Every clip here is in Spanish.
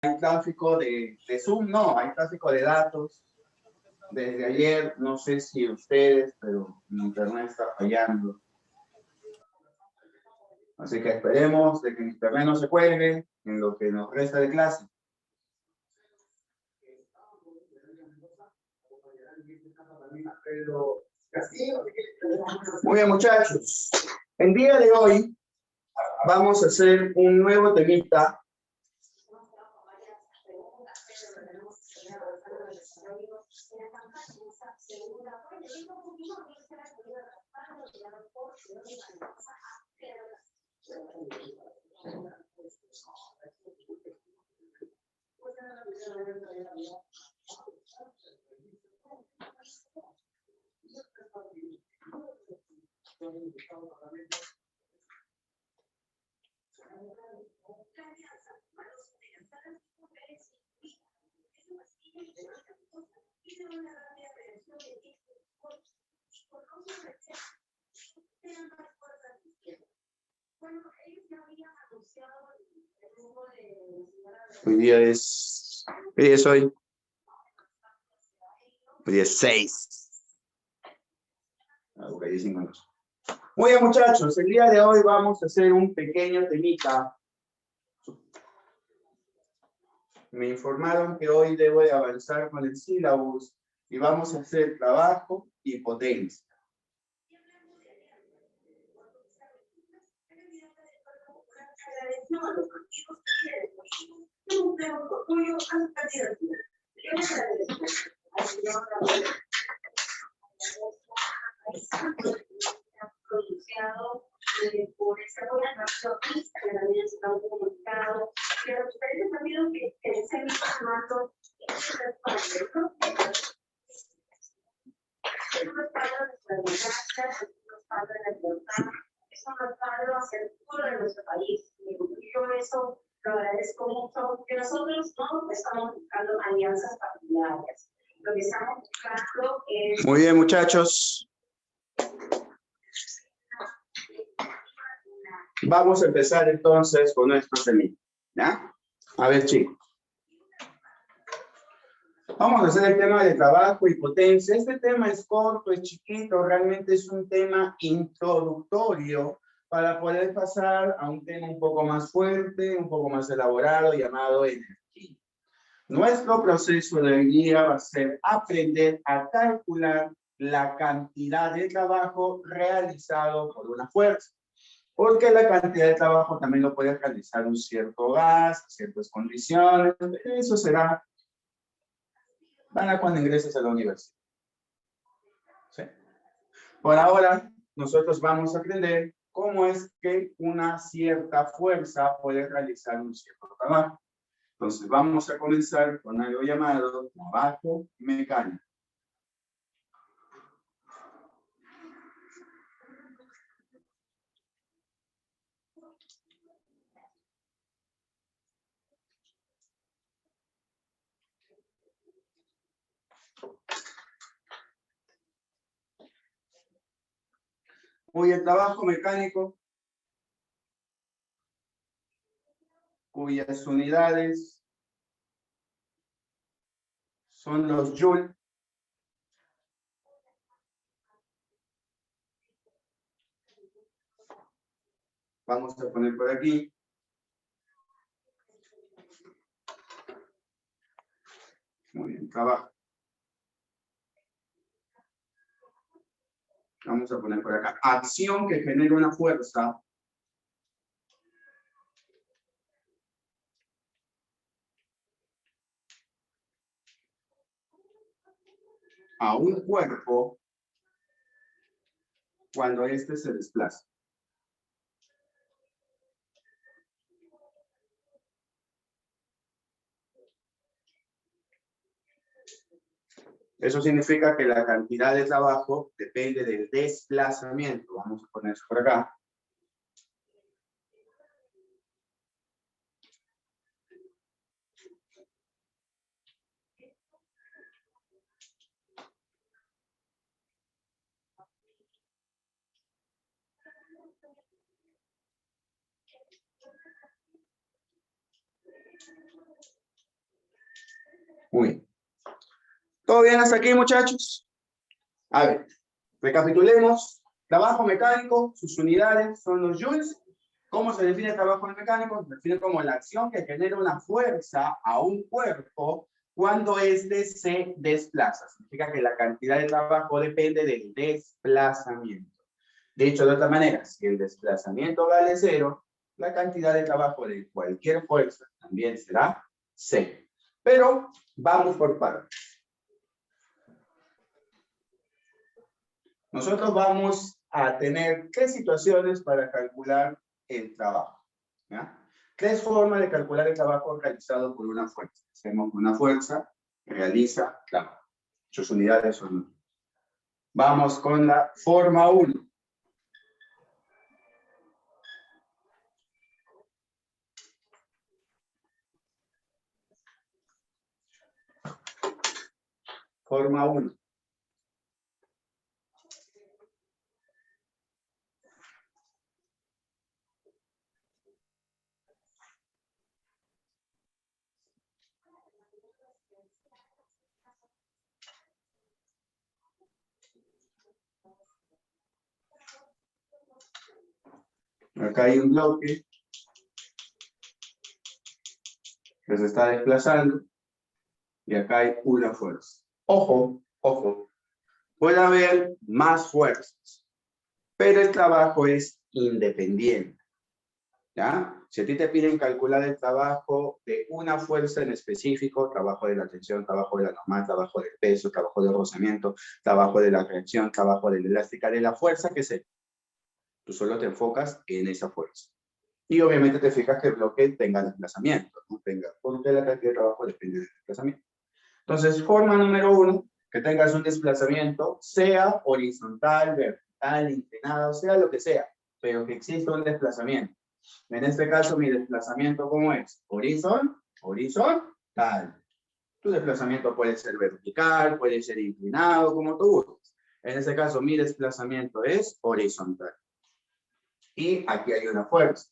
Hay tráfico de Zoom, no, hay tráfico de datos. Desde ayer, no sé si ustedes, pero mi internet está fallando. Así que esperemos de que mi internet no se cuelgue en lo que nos resta de clase. Muy bien, muchachos. El día de hoy vamos a hacer un nuevo temita. Hoy día es... ¿Qué día es hoy? Hoy día es 6. Muy bien, muchachos. El día de hoy vamos a hacer un pequeño temita. Me informaron que hoy debo de avanzar con el sílabus y vamos a hacer trabajo y potencia. Por esa buena nacionalista que también está comunicado, pero ustedes han visto que ese mismo formato es un respaldo, es un respaldo de nuestra democracia, es un respaldo de la libertad, es un respaldo hacia el futuro de nuestro país. Y yo eso lo agradezco mucho, que nosotros no estamos buscando alianzas partidarias. Lo que estamos buscando es... Muy bien, muchachos. Vamos a empezar entonces con nuestro temita, ¿ya? A ver, chicos. Vamos a hacer el tema de trabajo y potencia. Este tema es corto, es chiquito, realmente es un tema introductorio para poder pasar a un tema un poco más fuerte, un poco más elaborado, llamado energía. Nuestro proceso de hoy día va a ser aprender a calcular la cantidad de trabajo realizado por una fuerza. Porque la cantidad de trabajo también lo puede realizar un cierto gas, ciertas condiciones. Eso será para cuando ingreses a la universidad. ¿Sí? Por ahora, nosotros vamos a aprender cómo es que una cierta fuerza puede realizar un cierto trabajo. Entonces, vamos a comenzar con algo llamado trabajo mecánico. Hoy el trabajo mecánico, cuyas unidades son los joules. Vamos a poner por aquí. Muy bien, trabajo. Vamos a poner por acá. Acción que genera una fuerza. A un cuerpo cuando éste se desplaza. Eso significa que la cantidad de trabajo depende del desplazamiento. Vamos a poner eso por acá. Muy bien. ¿Todo bien hasta aquí, muchachos? A ver, recapitulemos. Trabajo mecánico, sus unidades son los joules. ¿Cómo se define el trabajo mecánico? Se define como la acción que genera una fuerza a un cuerpo cuando éste se desplaza. Significa que la cantidad de trabajo depende del desplazamiento. Dicho de otra manera, si el desplazamiento vale 0, la cantidad de trabajo de cualquier fuerza también será 0. Pero vamos por partes. Nosotros vamos a tener 3 situaciones para calcular el trabajo. ¿Ya? 3 formas de calcular el trabajo realizado por una fuerza. Hacemos una fuerza, realiza trabajo. Sus unidades son. Vamos con la forma 1. Forma 1. Acá hay un bloque que se está desplazando y acá hay una fuerza. Ojo, ojo. Puede haber más fuerzas, pero el trabajo es independiente. ¿Ya? Si a ti te piden calcular el trabajo de una fuerza en específico, trabajo de la tensión, trabajo de la normal, trabajo del peso, trabajo del rozamiento, trabajo de la reacción, trabajo de la elástica, de la fuerza que sea, tú solo te enfocas en esa fuerza. Y obviamente te fijas que el bloque tenga desplazamiento, no tenga, porque la cantidad de trabajo depende del desplazamiento. Entonces, forma número 1, que tengas un desplazamiento, sea horizontal, vertical, inclinado, sea lo que sea, pero que exista un desplazamiento. En este caso, mi desplazamiento, ¿cómo es? Horizontal. Tu desplazamiento puede ser vertical, puede ser inclinado, como tú gustes. En este caso, mi desplazamiento es horizontal. Y aquí hay una fuerza.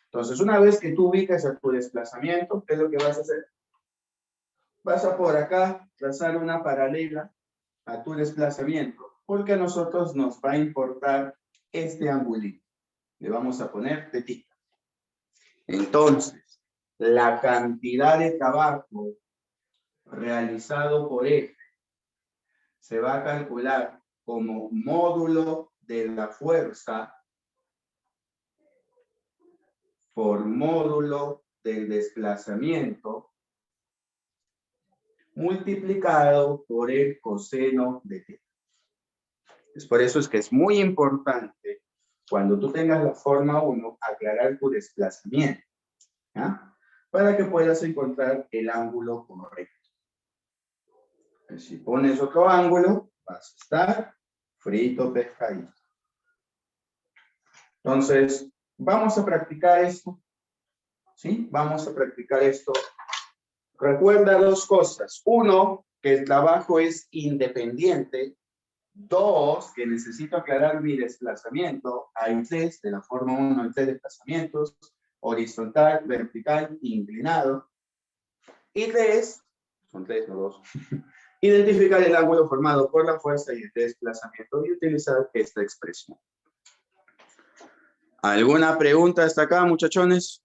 Entonces, una vez que tú ubicas a tu desplazamiento, ¿qué es lo que vas a hacer? Vas a por acá trazar una paralela a tu desplazamiento, porque a nosotros nos va a importar este angulito. Le vamos a poner tetita. Entonces, la cantidad de trabajo realizado por F se va a calcular como módulo de la fuerza por módulo del desplazamiento multiplicado por el coseno de θ. Es por eso es que es muy importante cuando tú tengas la forma 1 aclarar tu desplazamiento, ¿ya? Para que puedas encontrar el ángulo correcto. Si pones otro ángulo, vas a estar frito pescadito. Entonces, vamos a practicar esto. ¿Sí? Vamos a practicar esto. Recuerda 2 cosas. 1, que el trabajo es independiente. 2, que necesito aclarar mi desplazamiento. Hay 3, de la forma 1 hay 3 desplazamientos. Horizontal, vertical, inclinado. Y 3, son 3, no 2. Identificar el ángulo formado por la fuerza y el desplazamiento y utilizar esta expresión. ¿Alguna pregunta hasta acá, muchachones?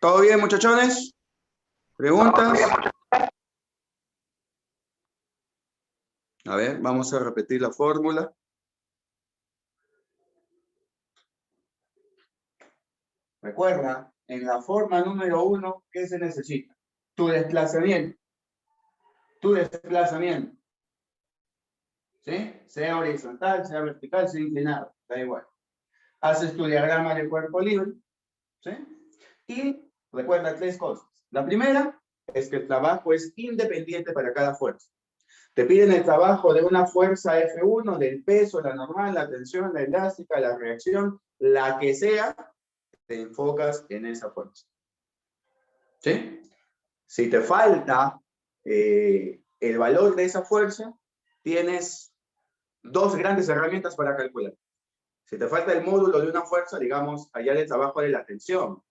¿Todo bien, muchachones? ¿Preguntas? A ver, vamos a repetir la fórmula. Recuerda, en la forma número 1, ¿qué se necesita? Tu desplazamiento. Tu desplazamiento. ¿Sí? Sea horizontal, sea vertical, sea inclinado. Da igual. Haces tu diagrama de cuerpo libre, ¿sí? Y recuerda 3 cosas. La primera es que el trabajo es independiente para cada fuerza. Te piden el trabajo de una fuerza F1, del peso, la normal, la tensión, la elástica, la reacción, la que sea, te enfocas en esa fuerza. ¿Sí? Si te falta el valor de esa fuerza, tienes 2 grandes herramientas para calcular. Si te falta el módulo de una fuerza, digamos, allá de trabajo de la tensión.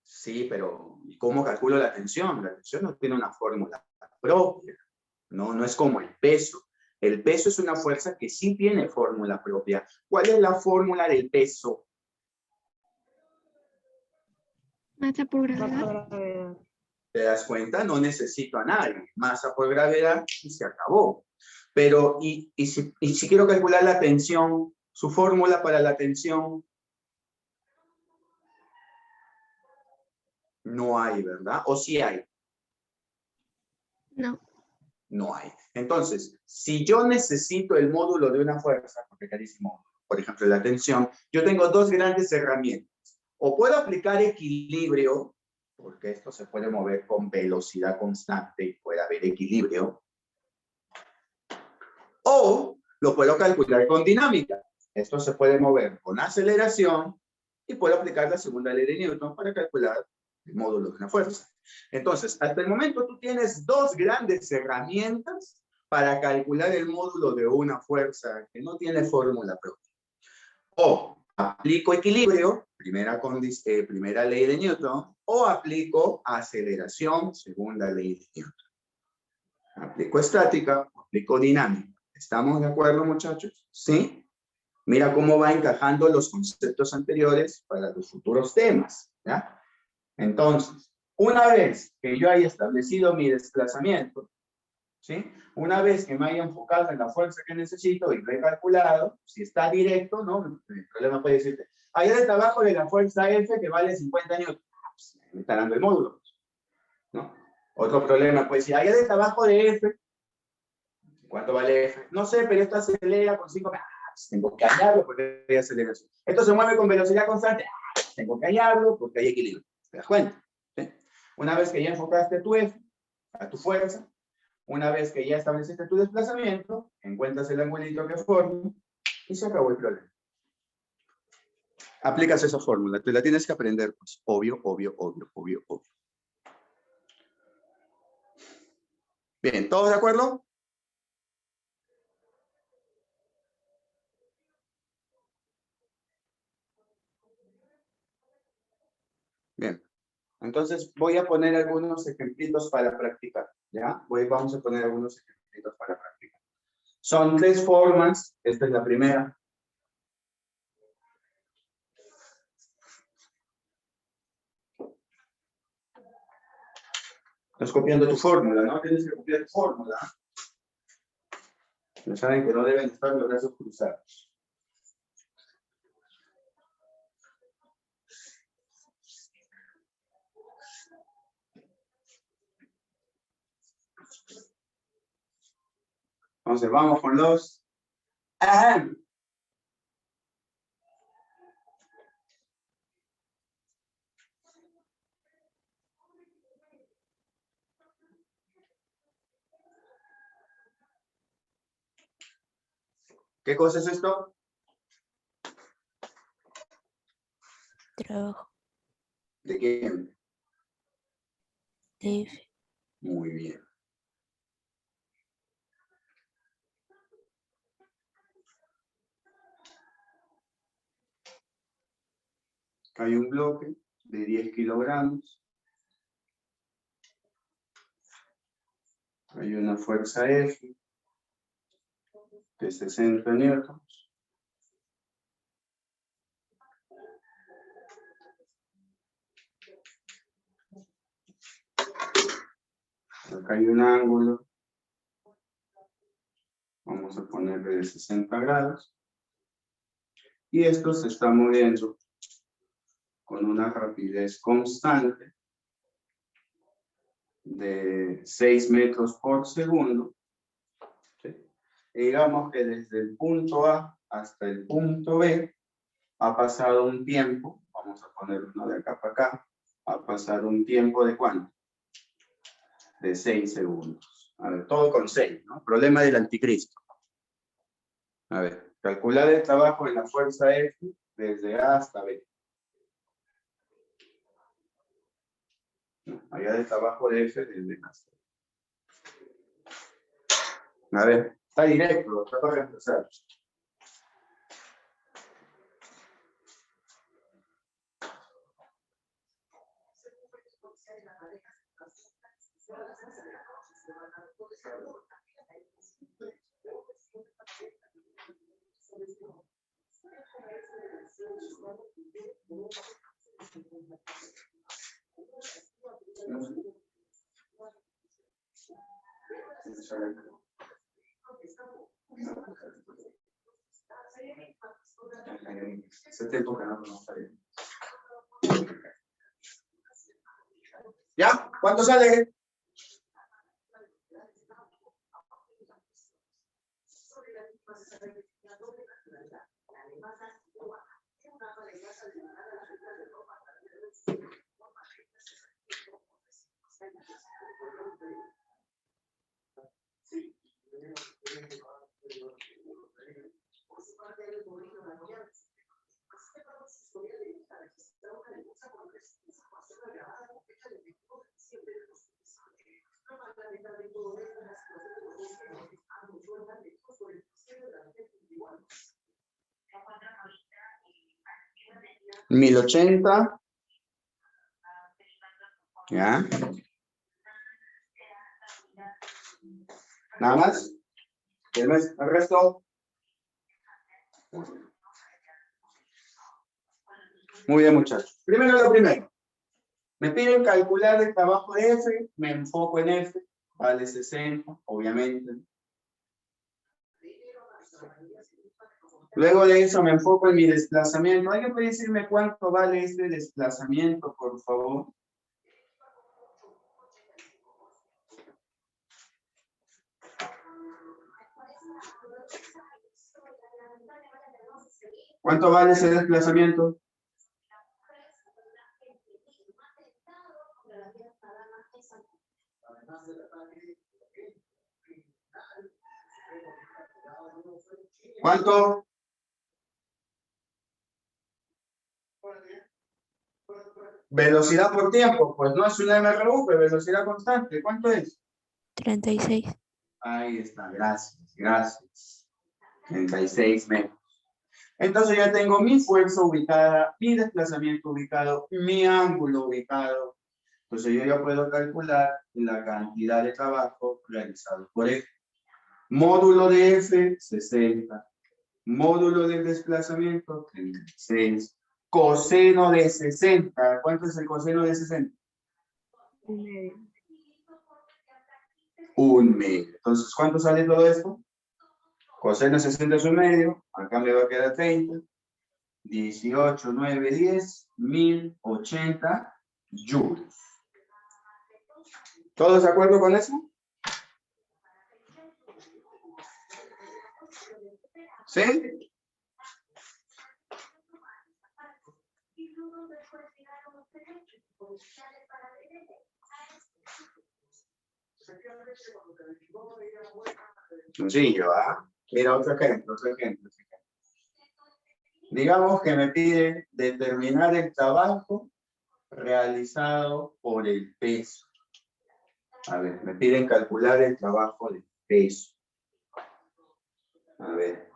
Sí, pero ¿cómo calculo la tensión? La tensión no tiene una fórmula propia. No es como el peso. El peso es una fuerza que sí tiene fórmula propia. ¿Cuál es la fórmula del peso? Masa por gravedad. ¿Te das cuenta? No necesito a nadie. Masa por gravedad y se acabó. Pero, y si quiero calcular la tensión, su fórmula para la tensión, no hay, ¿verdad? ¿O sí hay? No. No hay. Entonces, si yo necesito el módulo de una fuerza, porque carísimo, por ejemplo, la tensión, yo tengo 2 grandes herramientas. O puedo aplicar equilibrio, porque esto se puede mover con velocidad constante y puede haber equilibrio. O lo puedo calcular con dinámica. Esto se puede mover con aceleración y puedo aplicar la segunda ley de Newton para calcular el módulo de una fuerza. Entonces, hasta el momento tú tienes 2 grandes herramientas para calcular el módulo de una fuerza que no tiene fórmula propia. O aplico equilibrio, primera ley de Newton, o aplico aceleración, segunda ley de Newton. Aplico estática, aplico dinámica. ¿Estamos de acuerdo, muchachos? ¿Sí? Mira cómo va encajando los conceptos anteriores para los futuros temas, ¿ya? Entonces, una vez que yo haya establecido mi desplazamiento, ¿sí? Una vez que me haya enfocado en la fuerza que necesito y lo he calculado, si está directo, ¿no? El problema puede decirte, hay el trabajo de la fuerza F que vale 50 newtons. Pues, me está dando el módulo, ¿no? Otro problema, pues si hay el trabajo de F, ¿cuánto vale F? No sé, pero esto acelera con 5, pues tengo que hallarlo porque hay aceleración. Esto se mueve con velocidad constante, tengo que hallarlo porque hay equilibrio. ¿Te das cuenta? ¿Sí? Una vez que ya enfocaste tu F, a tu fuerza, una vez que ya estableciste tu desplazamiento, encuentras el angulito que forma y se acabó el problema. Aplicas esa fórmula, tú la tienes que aprender, pues, obvio. Bien, ¿todos de acuerdo? Bien, entonces voy a poner algunos ejemplitos para practicar, ¿ya? Vamos a poner algunos ejemplitos para practicar. Son 3 formas, esta es la primera. Estás copiando tu fórmula, ¿no? Tienes que copiar tu fórmula. Ya saben que no deben estar los brazos cruzados. Entonces vamos con los ejemplos. ¿Qué cosa es esto? Trabajo ¿De quién? de F. Muy bien. Hay un bloque de 10 kilogramos. Hay una fuerza F de 60 newtons. Acá hay un ángulo. Vamos a ponerle de 60 grados. Y esto se está moviendo con una rapidez constante de 6 metros por segundo. ¿Sí? Y digamos que desde el punto A hasta el punto B Ha pasado un tiempo, vamos a poner uno de acá para acá, ha pasado un tiempo de ¿cuánto? De 6 segundos. A ver, todo con 6, ¿no? Problema del anticristo. A ver, calcular el trabajo de la fuerza F desde A hasta B. Allá del trabajo de F desde A hasta B. A ver, está directo, está para empezar. Ese tiempo que no sale. ¿Ya? ¿Cuánto sale? ¿1080? ¿Ya? ¿Nada más? ¿El resto? Muy bien, muchachos. Primero lo primero. Me piden calcular el trabajo de F, me enfoco en F, vale 60, obviamente. Luego de eso me enfoco en mi desplazamiento. ¿Alguien puede decirme cuánto vale este desplazamiento, por favor? ¿Cuánto vale ese desplazamiento? ¿Cuánto? Velocidad por tiempo, pues no es una MRU, pero velocidad constante. ¿Cuánto es? 36. Ahí está, gracias, gracias. 36 metros. Entonces ya tengo mi fuerza ubicada, mi desplazamiento ubicado, mi ángulo ubicado. Entonces yo ya puedo calcular la cantidad de trabajo realizado por F. Módulo de F, 60. Módulo del desplazamiento, 36. Coseno de 60. ¿Cuánto es el coseno de 60? 1/2. 1/2. Entonces, ¿cuánto sale todo esto? Coseno de 60 es 1/2. Acá me va a quedar 30. 18, 9, 10, 1080 joules. ¿Todos de acuerdo con eso? ¿Sí? Sencillo, ¿ah? Mira, otro ejemplo, Digamos que me pide determinar el trabajo realizado por el peso. A ver, me piden calcular el trabajo del peso. A ver.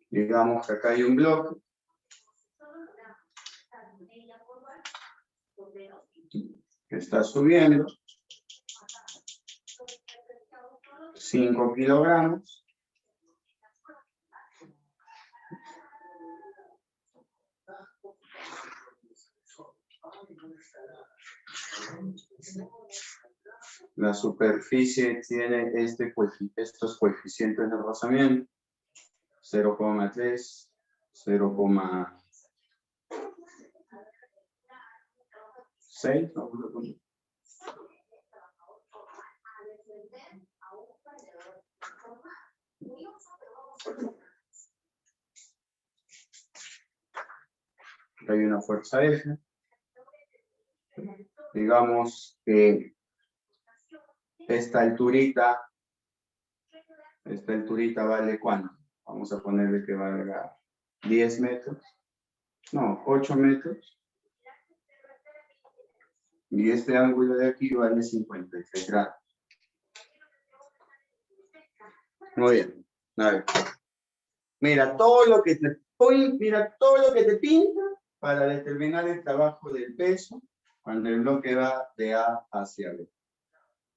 Digamos que acá hay un bloque. Que está subiendo. 5 kilogramos. La superficie tiene estos coeficientes de rozamiento. 0,3, 0,... 6, vamos a poner. Hay una fuerza F. Digamos que esta alturita vale ¿cuánto? Vamos a ponerle que valga 10 metros. No, 8 metros. Y este ángulo de aquí vale 53 grados. Muy bien. A ver. Mira todo lo que te pinta para determinar el trabajo del peso cuando el bloque va de A hacia B.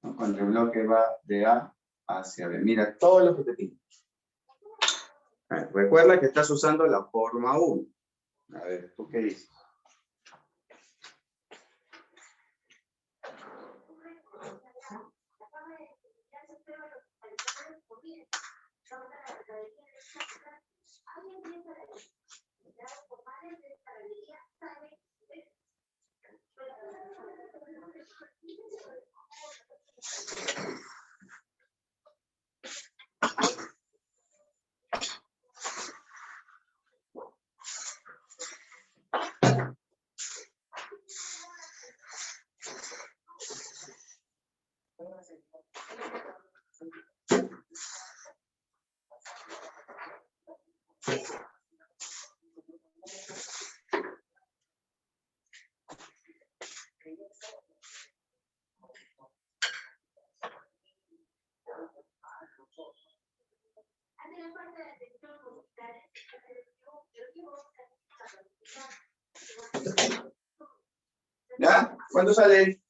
¿No? Cuando el bloque va de A hacia B. Mira todo lo que te pinta. A ver, recuerda que estás usando la forma 1. A ver, ¿tú qué dices? ¿Ya? ¿Cuándo sale?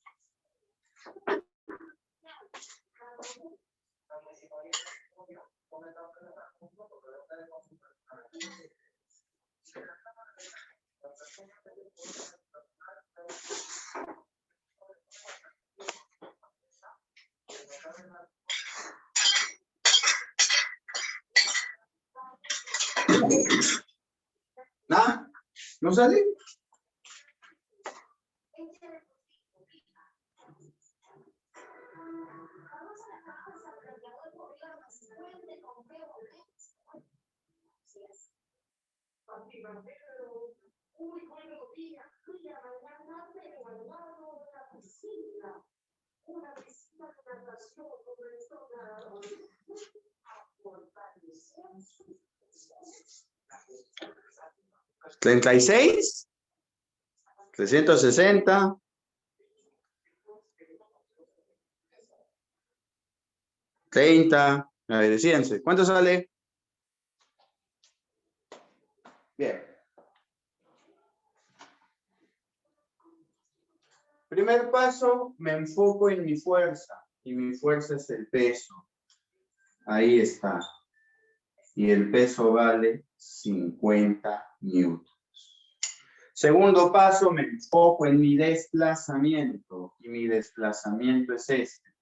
¿Nada? ¿No sale? ¿36? 360. 30. A ver, decídense. ¿Cuánto sale? Bien. Primer paso, me enfoco en mi fuerza. Y mi fuerza es el peso. Ahí está. Y el peso vale 50 newtons. Segundo paso, me enfoco en mi desplazamiento. Y mi desplazamiento es este.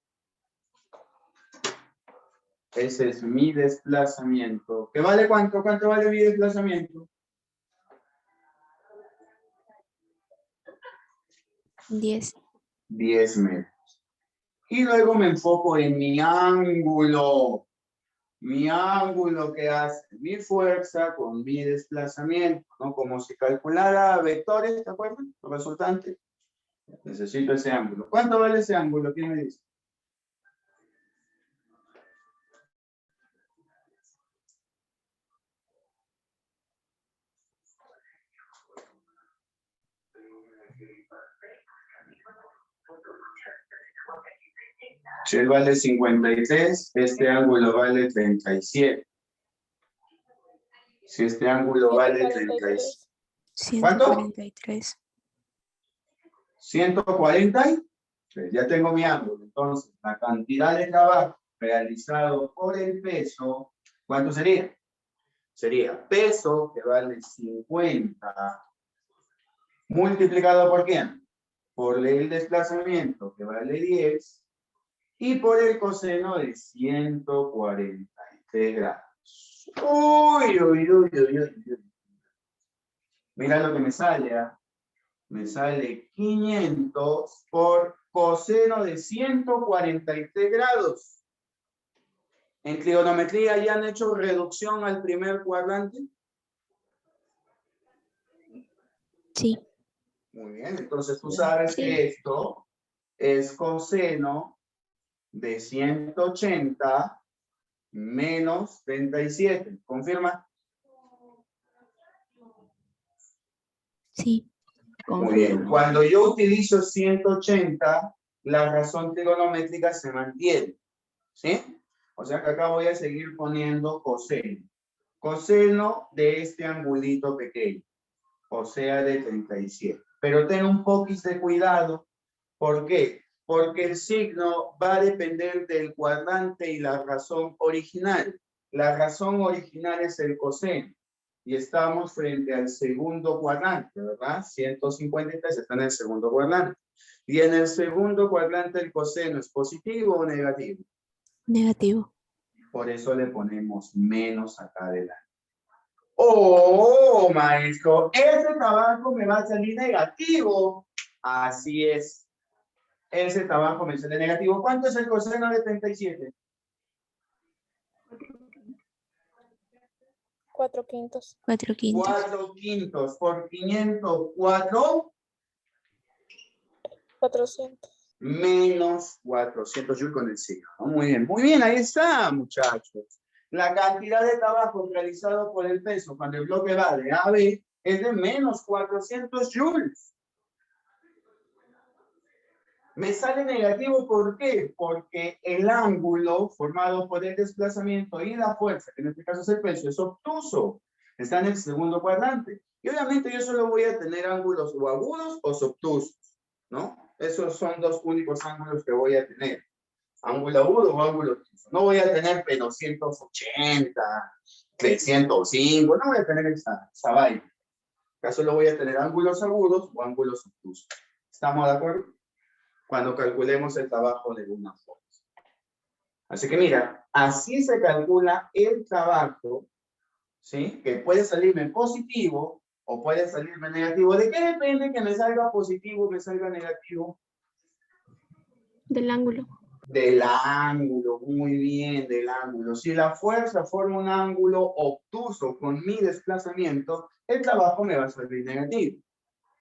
Ese es mi desplazamiento. ¿Qué vale cuánto? ¿Cuánto vale mi desplazamiento? 10. 10 metros. Y luego me enfoco en mi ángulo. Mi ángulo que hace mi fuerza con mi desplazamiento, ¿no? Como si calculara vectores, ¿te acuerdas? Los resultantes. Necesito ese ángulo. ¿Cuánto vale ese ángulo? ¿Quién me dice? Si él vale 53, este ángulo vale 37. Si este ángulo vale 36. ¿Cuánto? 143. 140. Ya tengo mi ángulo. Entonces, la cantidad de trabajo realizado por el peso, ¿cuánto sería? Sería peso, que vale 50, multiplicado por quién? Por el desplazamiento, que vale 10, y por el coseno de 143 grados. Uy, uy, uy, uy, uy. Mira lo que me sale, ¿eh? Me sale 500 por coseno de 143 grados. En trigonometría ya han hecho reducción al primer cuadrante. Sí. Muy bien, entonces tú sabes Sí. que esto es coseno de 180 menos 37. ¿Confirma? Sí. Muy bien. Cuando yo utilizo 180, la razón trigonométrica se mantiene. ¿Sí? O sea que acá voy a seguir poniendo coseno. Coseno de este angulito pequeño. O sea, de 37. Pero ten un poquito de cuidado. ¿Por qué? Porque el signo va a depender del cuadrante y la razón original. La razón original es el coseno. Y estamos frente al segundo cuadrante, ¿verdad? 153 está en el segundo cuadrante. Y en el segundo cuadrante el coseno es positivo o negativo. Negativo. Por eso le ponemos menos acá adelante. Oh, maestro, ese trabajo me va a salir negativo. Así es. Ese trabajo me sale negativo. ¿Cuánto es el coseno de 37? 4/5. 4/5. 4/5 por 500, 4 400. menos 400 joules con el signo. Muy bien, ahí está, muchachos. La cantidad de trabajo realizado por el peso cuando el bloque va de A a B es de menos 400 joules. Me sale negativo, ¿por qué? Porque el ángulo formado por el desplazamiento y la fuerza, que en este caso es el peso, es obtuso. Está en el segundo cuadrante. Y obviamente yo solo voy a tener ángulos o agudos o obtusos, ¿no? Esos son dos únicos ángulos que voy a tener. Ángulo agudo o ángulo obtuso. No voy a tener pero 180, 305, no voy a tener esa vaina. Acá solo voy a tener ángulos agudos o ángulos obtusos. ¿Estamos de acuerdo? Cuando calculemos el trabajo de una forma. Así que mira, así se calcula el trabajo, ¿sí? Que puede salirme positivo o puede salirme negativo. ¿De qué depende que me salga positivo o me salga negativo? Del ángulo. Del ángulo, muy bien, del ángulo. Si la fuerza forma un ángulo obtuso con mi desplazamiento, el trabajo me va a salir negativo,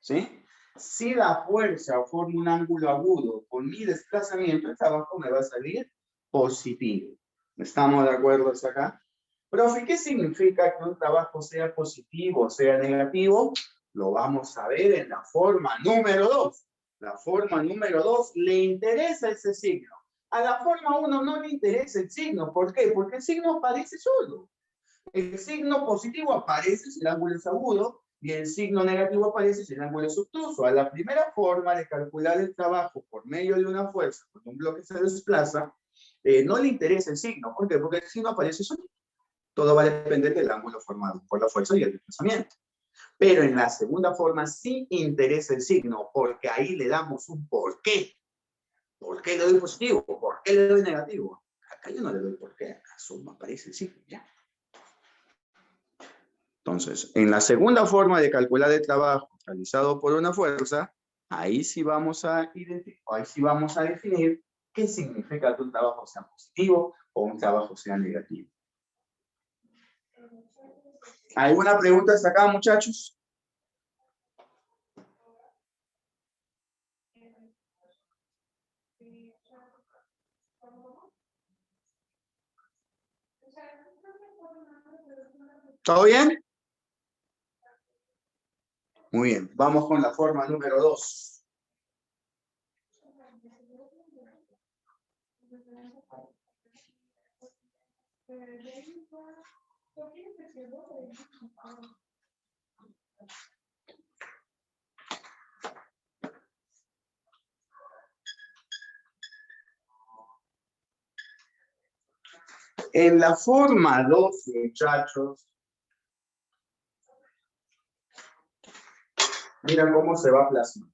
¿sí? Si la fuerza forma un ángulo agudo con mi desplazamiento, el trabajo me va a salir positivo. ¿Estamos de acuerdo hasta acá? Profe, ¿qué significa que un trabajo sea positivo o sea negativo? Lo vamos a ver en la forma número 2. La forma número 2 le interesa ese signo. A la forma 1 no le interesa el signo. ¿Por qué? Porque el signo aparece solo. El signo positivo aparece si el ángulo es agudo y el signo negativo aparece si el ángulo es obtuso. A la primera forma de calcular el trabajo por medio de una fuerza, cuando un bloque se desplaza, no le interesa el signo. ¿Por qué? Porque el signo aparece solo. Todo va a depender del ángulo formado por la fuerza y el desplazamiento. Pero en la segunda forma sí interesa el signo, porque ahí le damos un porqué. ¿Por qué le doy positivo? ¿Por qué le doy negativo? Acá yo no le doy por qué, acá solo aparece el signo, ya. Entonces, en la segunda forma de calcular el trabajo realizado por una fuerza, ahí sí vamos a identificar, ahí sí vamos a definir qué significa que un trabajo sea positivo o un trabajo sea negativo. ¿Alguna pregunta hasta acá, muchachos? ¿Todo bien? Muy bien, vamos con la forma número 2. En la forma 2, muchachos, mira cómo se va a plasmar.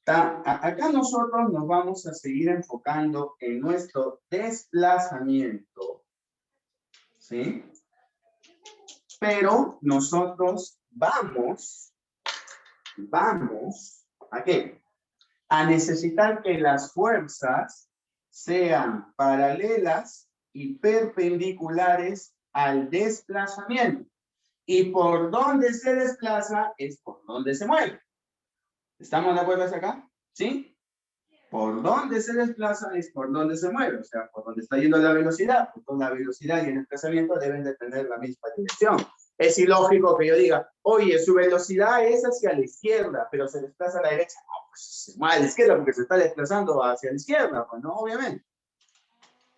Acá nosotros nos vamos a seguir enfocando en nuestro desplazamiento, ¿sí? Pero nosotros vamos vamos, ¿a qué? A necesitar que las fuerzas sean paralelas y perpendiculares al desplazamiento. Y por donde se desplaza es por donde se mueve. ¿Estamos de acuerdo hasta acá? ¿Sí? Por donde se desplaza es por donde se mueve, o sea, por donde está yendo la velocidad. Porque la velocidad y el desplazamiento deben de tener la misma dirección. Es ilógico que yo diga, oye, su velocidad es hacia la izquierda, pero se desplaza a la derecha. No, pues se mueve a la izquierda porque se está desplazando hacia la izquierda, pues no, obviamente.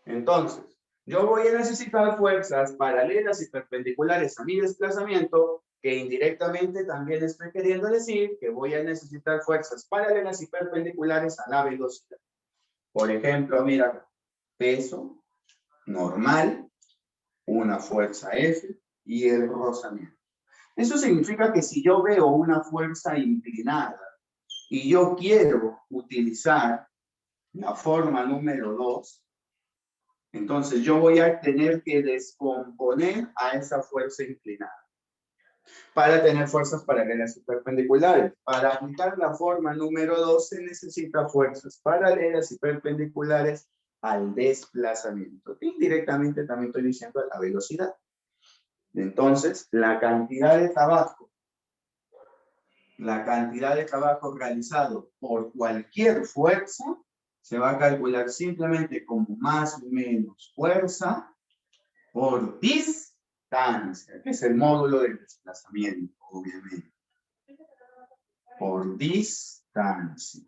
Entonces, yo voy a necesitar fuerzas paralelas y perpendiculares a mi desplazamiento, que indirectamente también estoy queriendo decir que voy a necesitar fuerzas paralelas y perpendiculares a la velocidad. Por ejemplo, mira, peso normal, una fuerza F y el rozamiento. Eso significa que si yo veo una fuerza inclinada y yo quiero utilizar la forma número 2, entonces yo voy a tener que descomponer a esa fuerza inclinada para tener fuerzas paralelas y perpendiculares. Para aplicar la forma número 2 se necesita fuerzas paralelas y perpendiculares al desplazamiento. Indirectamente también estoy diciendo a la velocidad. Entonces, la cantidad de trabajo realizado por cualquier fuerza se va a calcular simplemente como más o menos fuerza por distancia, que es el módulo del desplazamiento, obviamente. Por distancia.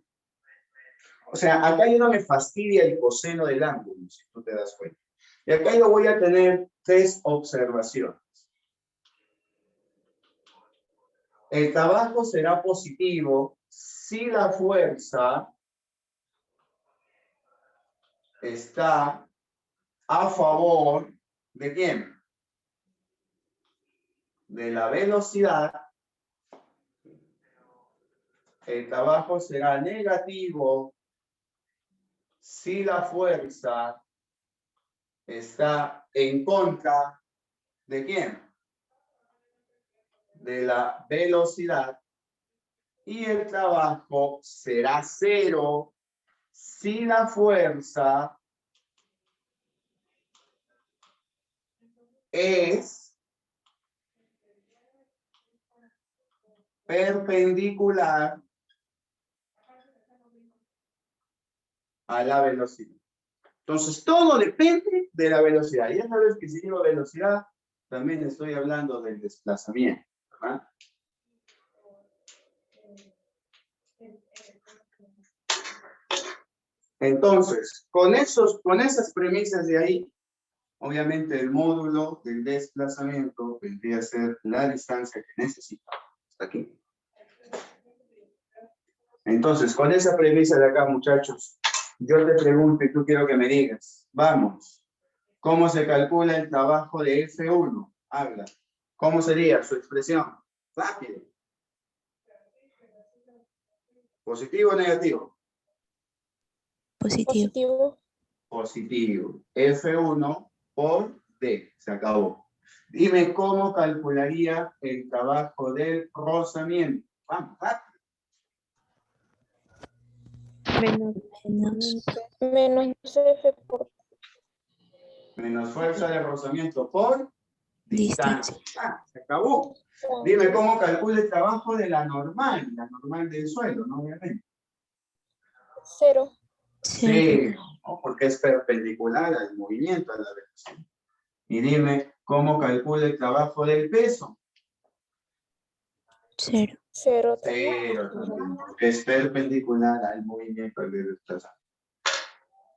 O sea, acá yo no me fastidia el coseno del ángulo, si tú te das cuenta. Y acá yo voy a tener 3 observaciones. El trabajo será positivo si la fuerza está a favor ¿de quién? De la velocidad. El trabajo será negativo si la fuerza está en contra ¿de quién? De la velocidad. Y el trabajo será 0 si la fuerza es perpendicular a la velocidad. Entonces, todo depende de la velocidad. Y ya sabes que si digo velocidad, también estoy hablando del desplazamiento, ¿verdad? Entonces, con esas premisas de ahí, obviamente el módulo del desplazamiento vendría a ser la distancia que necesitamos. Hasta aquí. Entonces, con esa premisa de acá, muchachos, yo te pregunto y tú quiero que me digas, vamos, ¿cómo se calcula el trabajo de F1? Habla. ¿Cómo sería su expresión? Rápido. ¿Positivo o negativo? Positivo. Positivo. F1 por D. Se acabó. Dime cómo calcularía el trabajo del rozamiento. Vamos, rápido. Menos F por Menos fuerza de rozamiento por distancia. Ah, se acabó. tanto. Dime cómo calcula el trabajo de la normal del suelo, ¿no? Obviamente. 0. Sí, ¿no? Porque es perpendicular al movimiento, a la velocidad. Y dime cómo calcula el trabajo del peso. 0. 0 0 también, porque es perpendicular al movimiento al desplazamiento.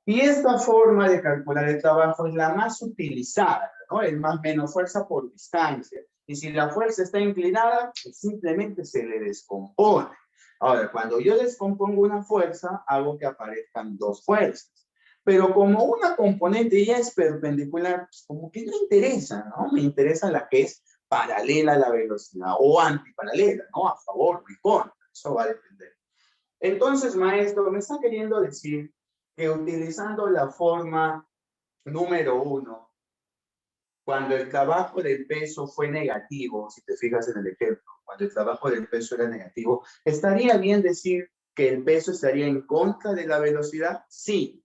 Y esta forma de calcular el trabajo es la más utilizada, ¿no? Es más menos fuerza por distancia. Y si la fuerza está inclinada, pues simplemente se le descompone. Ahora, cuando yo descompongo una fuerza, hago que aparezcan 2 fuerzas. Pero como una componente ya es perpendicular, pues como que no interesa, ¿no? Me interesa la que es paralela a la velocidad o antiparalela, ¿no? A favor o en contra. Eso va a depender. Entonces, maestro, me está queriendo decir que utilizando la forma número 1, Cuando el trabajo del peso fue negativo, si te fijas en el ejemplo, cuando el trabajo del peso era negativo, ¿estaría bien decir que el peso estaría en contra de la velocidad? Sí,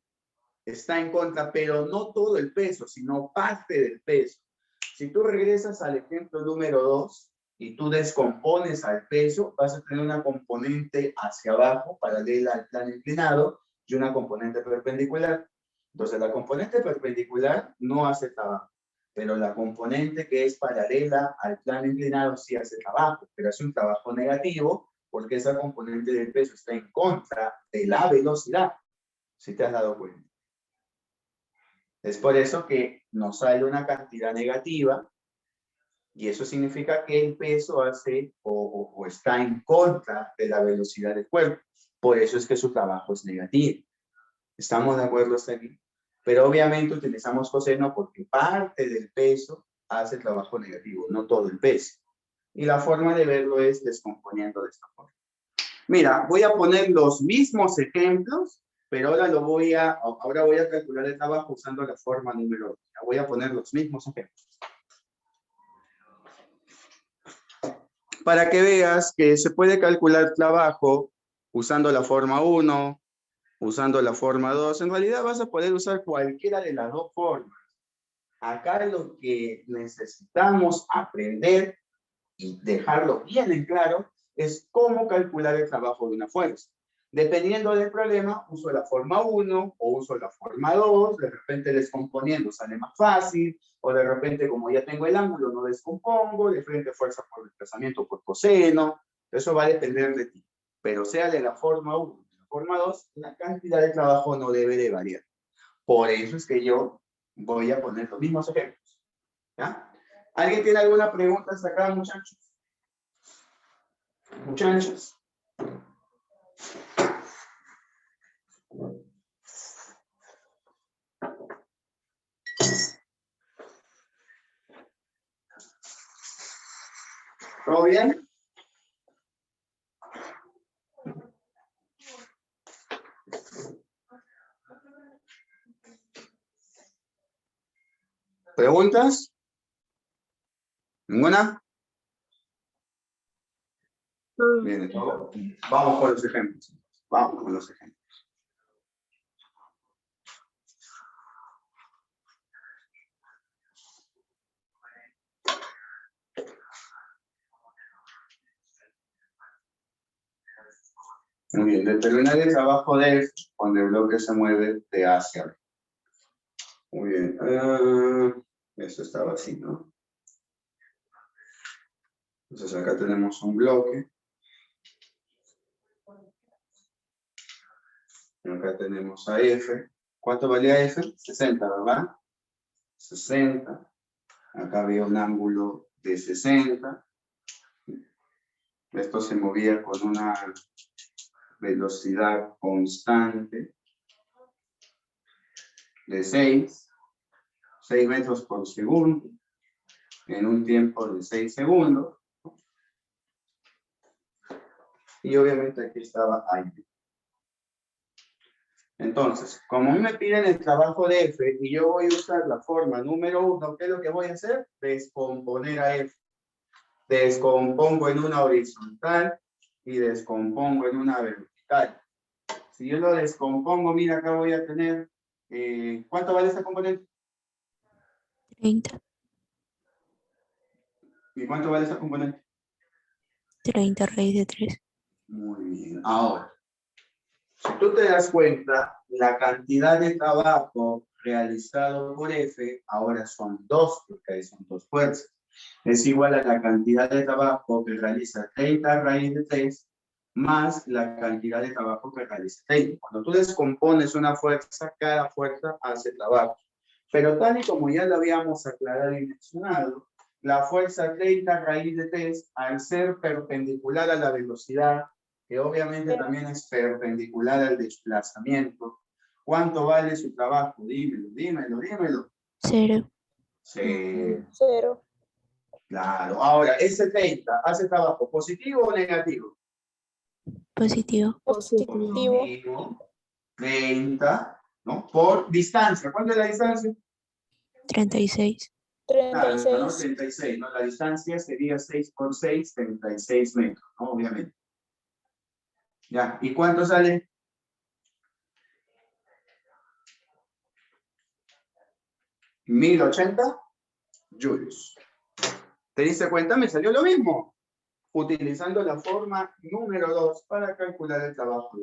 está en contra, pero no todo el peso, sino parte del peso. Si tú regresas al ejemplo número 2 y tú descompones al peso, vas a tener una componente hacia abajo, paralela al plano inclinado, y una componente perpendicular. Entonces, la componente perpendicular no hace trabajo, pero la componente que es paralela al plano inclinado sí hace trabajo, pero hace un trabajo negativo porque esa componente del peso está en contra de la velocidad, si te has dado cuenta. Es por eso que nos sale una cantidad negativa y eso significa que el peso hace o está en contra de la velocidad del cuerpo. Por eso es que su trabajo es negativo. ¿Estamos de acuerdo hasta aquí? Pero obviamente utilizamos coseno porque parte del peso hace el trabajo negativo, no todo el peso. Y la forma de verlo es descomponiendo de esta forma. Mira, voy a poner los mismos ejemplos, pero ahora voy a calcular el trabajo usando la forma número 2. Voy a poner los mismos ejemplos. Para que veas que se puede calcular trabajo usando la forma 1, usando la forma 2. En realidad vas a poder usar cualquiera de las dos formas. Acá lo que necesitamos aprender y dejarlo bien en claro es cómo calcular el trabajo de una fuerza. Dependiendo del problema, uso la forma 1 o uso la forma 2, de repente descomponiendo sale más fácil, o de repente como ya tengo el ángulo no descompongo, de frente fuerza por desplazamiento por coseno, eso va a depender de ti. Pero sea de la forma 1 o de la forma 2, la cantidad de trabajo no debe de variar. Por eso es que yo voy a poner los mismos ejemplos. ¿Ya? ¿Alguien tiene alguna pregunta hasta acá, muchachos? Muchachos. ¿Todo bien? ¿Preguntas? ¿Ninguna? Bien, vamos con los ejemplos. Vamos con los ejemplos. Muy bien, determinar el trabajo de F cuando el bloque se mueve de A hacia B. Muy bien. Esto estaba así, ¿no? Entonces acá tenemos un bloque. Acá tenemos a F. ¿Cuánto valía F? 60, ¿verdad? 60. Acá había un ángulo de 60. Esto se movía con una velocidad constante de 6 metros por segundo en un tiempo de 6 segundos. Y obviamente aquí estaba aire. Entonces, como a mí me piden el trabajo de F y yo voy a usar la forma número 1, ¿qué es lo que voy a hacer? Descomponer a F. Descompongo en una horizontal y descompongo en una vertical. Si yo lo descompongo, mira, acá voy a tener, ¿cuánto vale esta componente? 30. ¿Y cuánto vale esta componente? 30 raíz de 3. Muy bien. Ahora, si tú te das cuenta, la cantidad de trabajo realizado por F ahora son 2, porque ahí son 2 fuerzas. Es igual a la cantidad de trabajo que realiza 30 raíz de 3 más la cantidad de trabajo que realiza 30. Cuando tú descompones una fuerza, cada fuerza hace trabajo. Pero tal y como ya lo habíamos aclarado y mencionado, la fuerza 30 raíz de 3, al ser perpendicular a la velocidad, que obviamente también es perpendicular al desplazamiento, ¿cuánto vale su trabajo? Dímelo, dímelo, dímelo. 0. Sí. 0. Claro. Ahora, ese 30, ¿hace trabajo positivo o negativo? Positivo. Positivo. 30, ¿no? Por distancia. ¿Cuánto es la distancia? 36. Claro, ¿no? 36. 36, ¿no? La distancia sería 6 por 6, 36 metros, ¿no? Obviamente. Ya, ¿y cuánto sale? ¿1080 joules? ¿Te diste cuenta? Me salió lo mismo. Utilizando la forma número 2 para calcular el trabajo.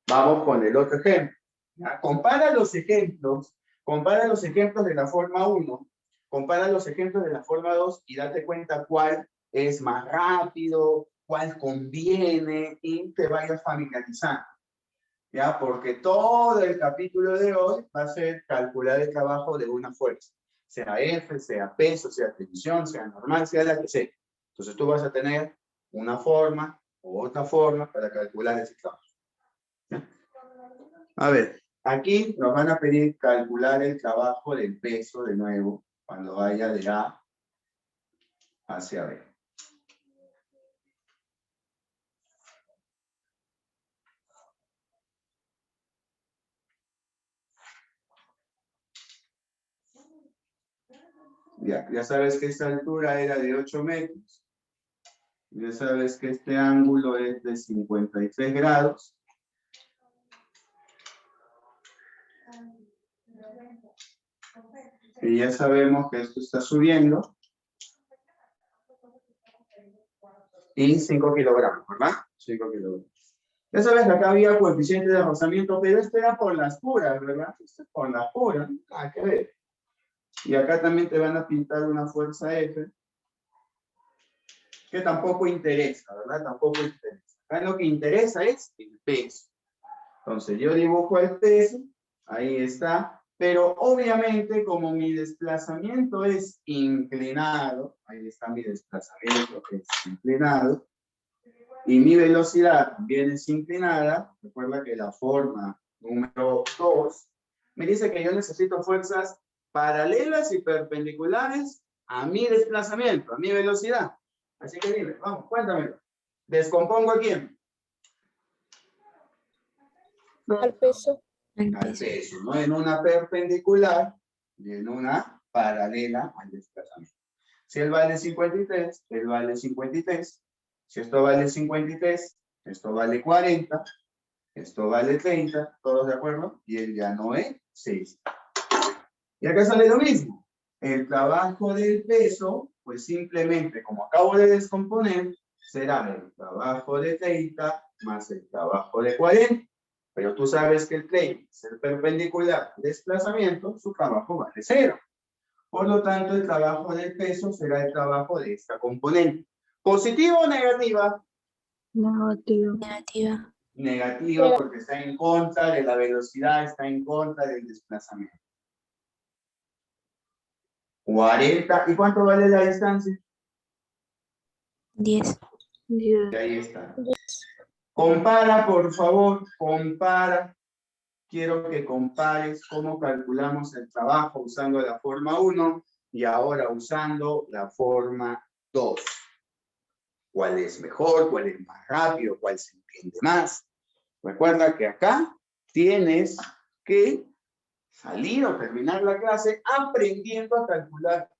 Vamos con el otro ejemplo. ¿Ya? Compara los ejemplos de la forma 1, compara los ejemplos de la forma 2 y date cuenta cuál es más rápido, cuál conviene y te vayas familiarizando. ¿Ya? Porque todo el capítulo de hoy va a ser calcular el trabajo de una fuerza. Sea F, sea peso, sea tensión, sea normal, sea la que sea. Entonces tú vas a tener una forma u otra forma para calcular ese trabajo. ¿Ya? A ver, aquí nos van a pedir calcular el trabajo del peso de nuevo cuando vaya de A hacia B. Ya sabes que esta altura era de 8 metros. Ya sabes que este ángulo es de 53 grados. Y ya sabemos que esto está subiendo. Y 5 kilogramos, ¿verdad? 5 kilogramos. Ya sabes que acá había coeficiente de rozamiento, pero esto era por las puras, ¿verdad? Esto es por las puras, nada que ver. Y acá también te van a pintar una fuerza F, que tampoco interesa, ¿verdad? Tampoco interesa. Acá lo que interesa es el peso. Entonces yo dibujo el peso, ahí está, pero obviamente como mi desplazamiento es inclinado, ahí está mi desplazamiento que es inclinado, y mi velocidad también es inclinada, recuerda que la forma número 2 me dice que yo necesito fuerzas paralelas y perpendiculares a mi desplazamiento, a mi velocidad. Así que dime, vamos, cuéntamelo. ¿Descompongo a quién? Al peso. Al Al peso. peso, ¿no? En una perpendicular y en una paralela al desplazamiento. Si él vale 53, él vale 53. Si esto vale 53, esto vale 40, esto vale 30, ¿todos de acuerdo? Y él ya no es 6. Y acá sale lo mismo. El trabajo del peso, pues simplemente, como acabo de descomponer, será el trabajo de 30 más el trabajo de 40. Pero tú sabes que el 30 es el perpendicular al desplazamiento, su trabajo vale 0. Por lo tanto, el trabajo del peso será el trabajo de esta componente. ¿Positiva o negativa? Negativa. Negativa. Negativa porque está en contra de la velocidad, está en contra del desplazamiento. 40. ¿Y cuánto vale la distancia? 10. Y ahí está. Compara, por favor, compara. Quiero que compares cómo calculamos el trabajo usando la forma 1 y ahora usando la forma 2. ¿Cuál es mejor? ¿Cuál es más rápido? ¿Cuál se entiende más? Recuerda que acá tienes que salir o terminar la clase aprendiendo a calcular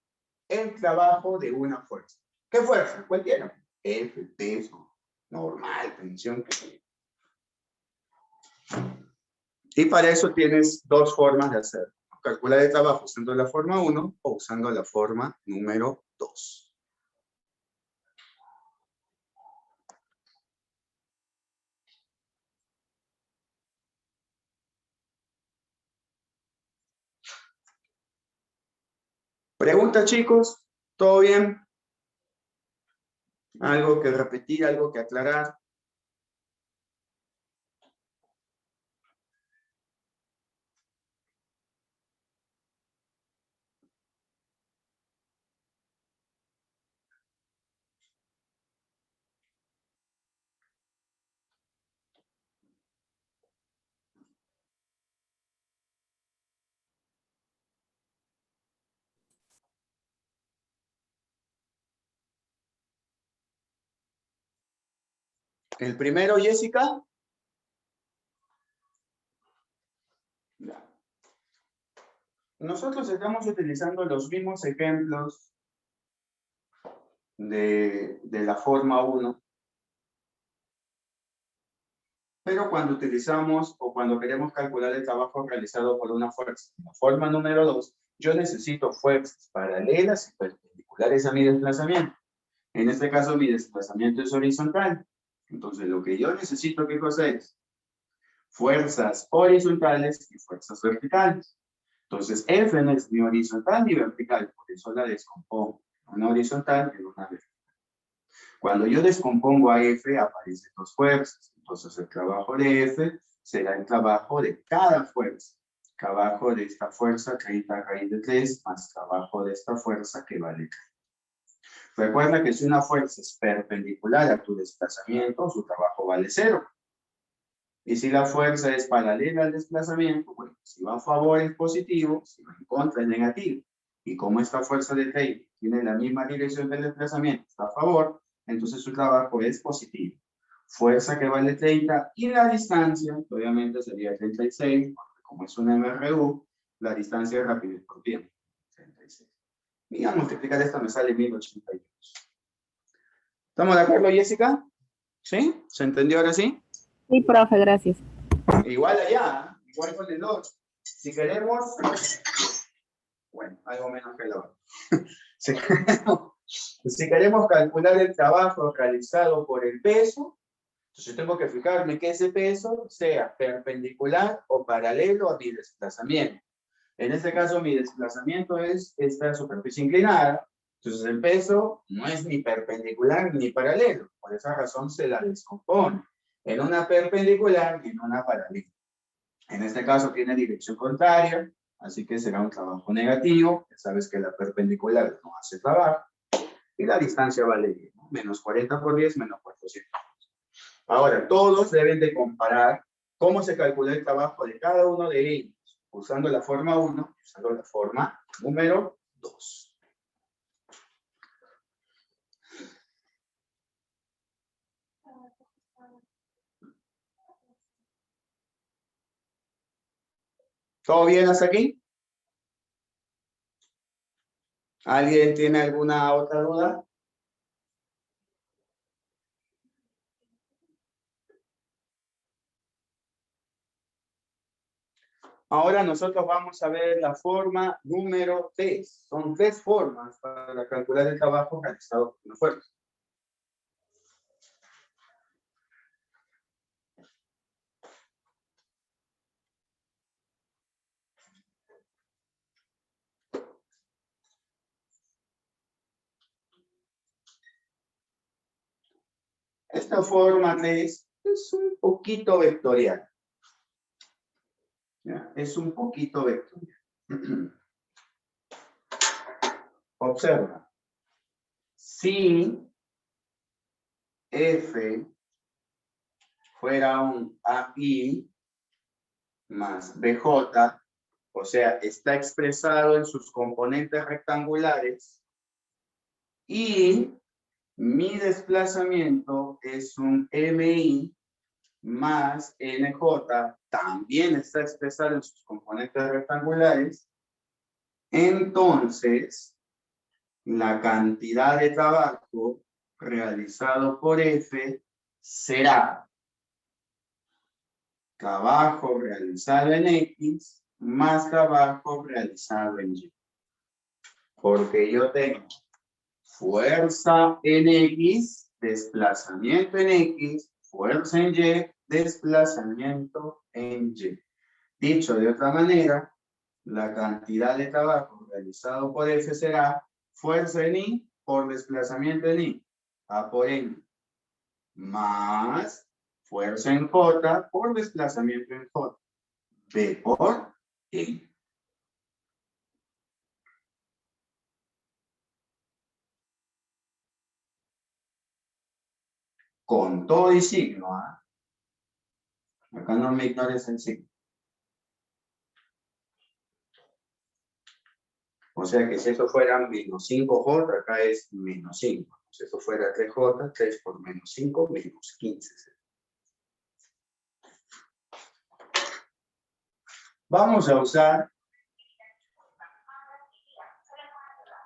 el trabajo de una fuerza. ¿Qué fuerza? Cualquiera. F, peso, normal, tensión. Y para eso tienes dos formas de hacerlo. Calcular el trabajo usando la forma 1 o usando la forma número 2. ¿Pregunta, chicos? ¿Todo bien? ¿Algo que repetir, algo que aclarar? ¿El primero, Jessica? Ya. Nosotros estamos utilizando los mismos ejemplos de la forma 1, pero cuando utilizamos o cuando queremos calcular el trabajo realizado por una fuerza, la forma número 2, yo necesito fuerzas paralelas y perpendiculares a mi desplazamiento. En este caso, mi desplazamiento es horizontal. Entonces, lo que yo necesito, ¿qué cosa es? Fuerzas horizontales y fuerzas verticales. Entonces, F no es ni horizontal ni vertical, por eso la descompongo. Una horizontal y una vertical. Cuando yo descompongo a F, aparecen dos fuerzas. Entonces, el trabajo de F será el trabajo de cada fuerza. Trabajo de esta fuerza, 30 raíz de 3, más trabajo de esta fuerza que vale 30. Recuerda que si una fuerza es perpendicular a tu desplazamiento, su trabajo vale 0. Y si la fuerza es paralela al desplazamiento, bueno, si va a favor es positivo, si va en contra es negativo. Y como esta fuerza de 30 tiene la misma dirección del desplazamiento, está a favor, entonces su trabajo es positivo. Fuerza que vale 30 y la distancia, obviamente sería 36, porque como es una MRU, la distancia es rapidez por tiempo, 36. Y al multiplicar esto me sale 1082. ¿Estamos de acuerdo, Jessica? ¿Sí? ¿Se entendió ahora sí? Sí, profe, gracias. Igual allá, igual con el otro. Si queremos, bueno, algo menos que el otro. Si queremos calcular el trabajo realizado por el peso, entonces tengo que fijarme que ese peso sea perpendicular o paralelo a mi desplazamiento. En este caso, mi desplazamiento es esta superficie inclinada. Entonces, el peso no es ni perpendicular ni paralelo. Por esa razón se la descompone en una perpendicular y en una paralela. En este caso tiene dirección contraria, así que será un trabajo negativo. Ya sabes que la perpendicular no hace trabajo. Y la distancia vale 10, ¿no? Menos 40 por 10, menos 400. Ahora, todos deben de comparar cómo se calcula el trabajo de cada uno de ellos, usando la forma 1 y usando la forma número 2. ¿Todo bien hasta aquí? ¿Alguien tiene alguna otra duda? Ahora nosotros vamos a ver la forma número 3. Son 3 formas para calcular el trabajo realizado por una fuerza. Esta forma 3 es un poquito vectorial. ¿Ya? Es un poquito vectorial. Observa. Si F fuera un AI más BJ, o sea, está expresado en sus componentes rectangulares, y mi desplazamiento es un MI más NJ, también está expresado en sus componentes rectangulares, entonces la cantidad de trabajo realizado por F será trabajo realizado en X más trabajo realizado en Y. Porque yo tengo fuerza en X, desplazamiento en X, fuerza en Y, desplazamiento en Y. Dicho de otra manera, la cantidad de trabajo realizado por F será fuerza en Y por desplazamiento en Y, A por N, más fuerza en J por desplazamiento en J, B por N. Con todo y signo, ¿ah? Acá no me ignores el signo. O sea que si eso fuera menos 5J, acá es menos 5. Si eso fuera 3J, 3 por menos 5, menos 15. Vamos a usar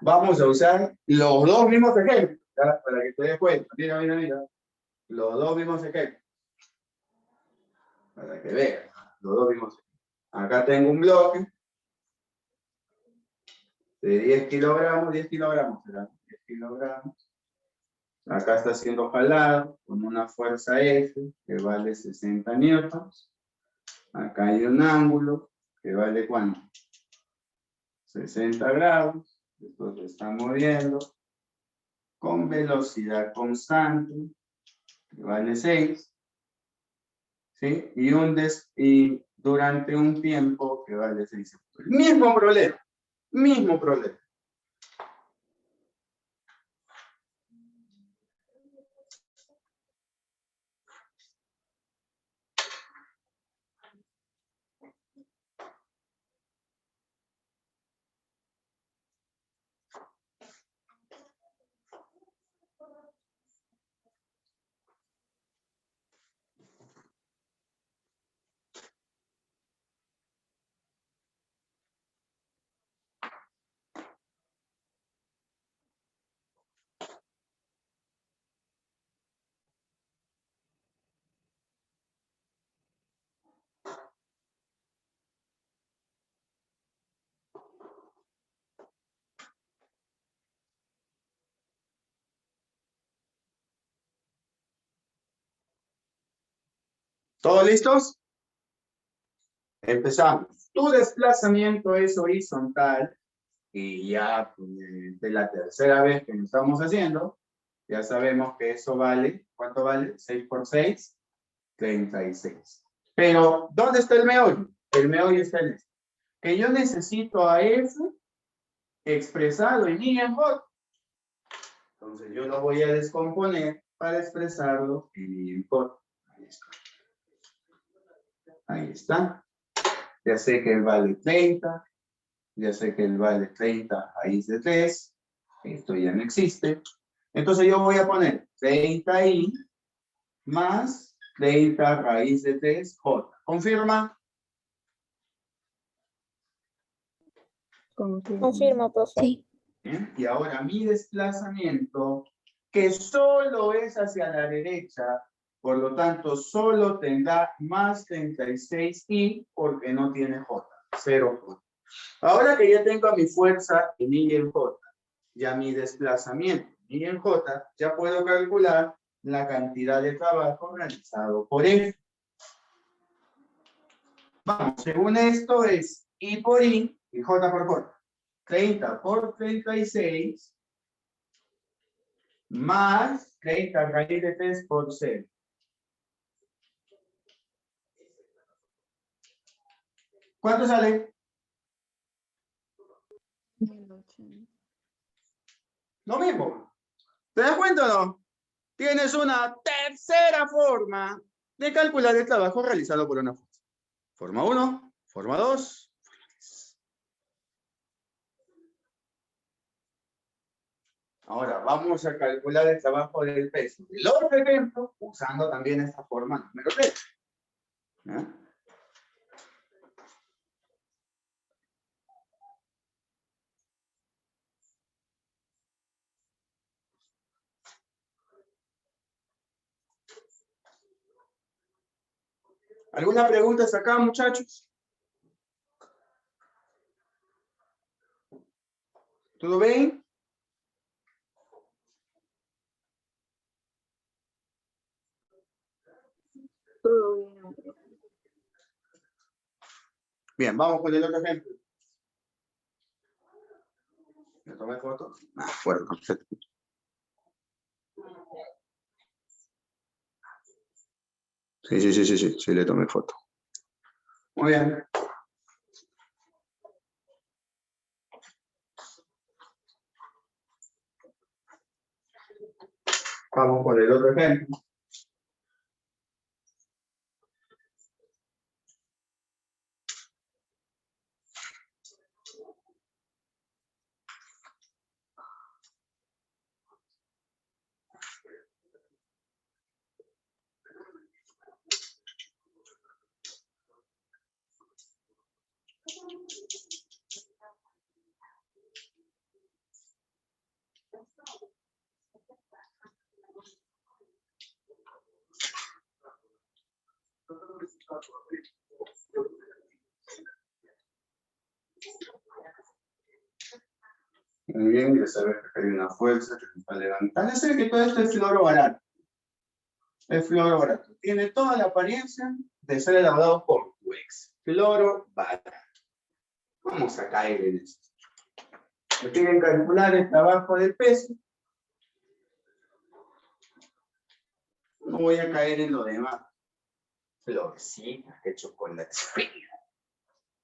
Vamos a usar los dos mismos ejemplos, ¿ya? Para que te des cuenta. Mira, mira, mira. Los dos mismos ejemplos. Para que vean. Los dos mismos ejemplos. Acá tengo un bloque de 10 kilogramos, 10 kilogramos, ¿verdad? 10 kilogramos. Acá está siendo jalado con una fuerza F que vale 60 newtons. Acá hay un ángulo que vale ¿cuánto? 60 grados. Esto se está moviendo con velocidad constante que vale 6. ¿Sí? Y durante un tiempo que vale 6 segundos. Mismo problema. Mismo problema. ¿Todos listos? Empezamos. Tu desplazamiento es horizontal y ya pues, de la tercera vez que lo estamos haciendo, ya sabemos que eso vale, ¿cuánto vale? 6 por 6, 36. Pero, ¿dónde está el meollo? El meollo está en esto. Que yo necesito a F expresado en I y en J. Entonces yo lo voy a descomponer para expresarlo en I y en J. Ahí está. Ahí está. Ya sé que él vale 30. Ya sé que él vale 30 raíz de 3. Esto ya no existe. Entonces yo voy a poner 30i más 30 raíz de 3j. ¿Confirma? Confirma, profe. Sí. Bien. Y ahora mi desplazamiento, que solo es hacia la derecha, por lo tanto solo tendrá más 36i porque no tiene j, 0j. Ahora que ya tengo mi fuerza en I y en J, ya mi desplazamiento en I y en J, ya puedo calcular la cantidad de trabajo realizado por F. Vamos, según esto es I por I y J por J. 30 por 36 más 30 raíz de 3 por 0. ¿Cuánto sale? Lo mismo. ¿Te das cuenta o no? Tienes una tercera forma de calcular el trabajo realizado por una fuerza. Forma 1, forma 2. Ahora vamos a calcular el trabajo del peso del otro ejemplo usando también esta forma número 3. ¿Ya? ¿Alguna pregunta hasta acá, muchachos? ¿Todo bien? Todo bien. Bien, vamos con el otro ejemplo. ¿Le tomé foto? Ah, bueno, perfecto. Sí, le tomé foto. Muy bien. Vamos con el otro ejemplo. Muy bien, ya sabes que hay una fuerza que nos va a levantar. Ya sé que todo esto es floro barato. Es floro barato. Tiene toda la apariencia de ser elaborado por tu ex. Floro barato. Vamos a caer en esto. Me piden calcular el trabajo del peso. No voy a caer en lo demás. Florecitas, que chocolate frío.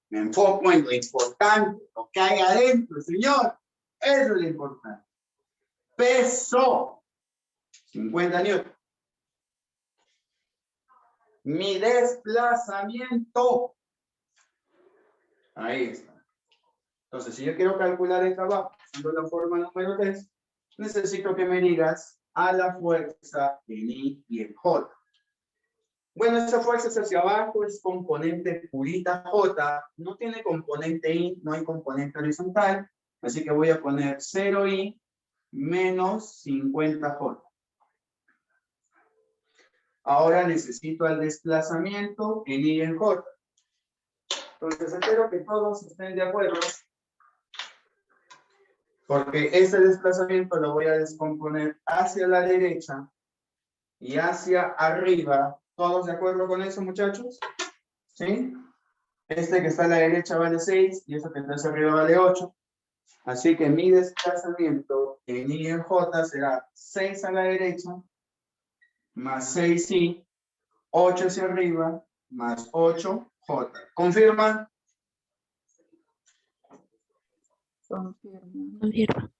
Me enfoco en lo importante, lo que hay adentro, señor. Eso es lo importante. Peso. 50 newtons. Mi desplazamiento. Ahí está. Entonces, si yo quiero calcular el trabajo usando la forma número 3, necesito que me digas a la fuerza en I y en J. Bueno, esa fuerza es hacia abajo, es componente purita J, no tiene componente I, no hay componente horizontal, así que voy a poner 0I menos 50J. Ahora necesito el desplazamiento en I y en J. Entonces espero que todos estén de acuerdo, porque ese desplazamiento lo voy a descomponer hacia la derecha y hacia arriba. ¿Todos de acuerdo con eso, muchachos? ¿Sí? Este que está a la derecha vale 6 y este que está hacia arriba vale 8. Así que mi desplazamiento en I y en J será 6 a la derecha más 6I, 8 hacia arriba más 8J. ¿Confirman? Confirma.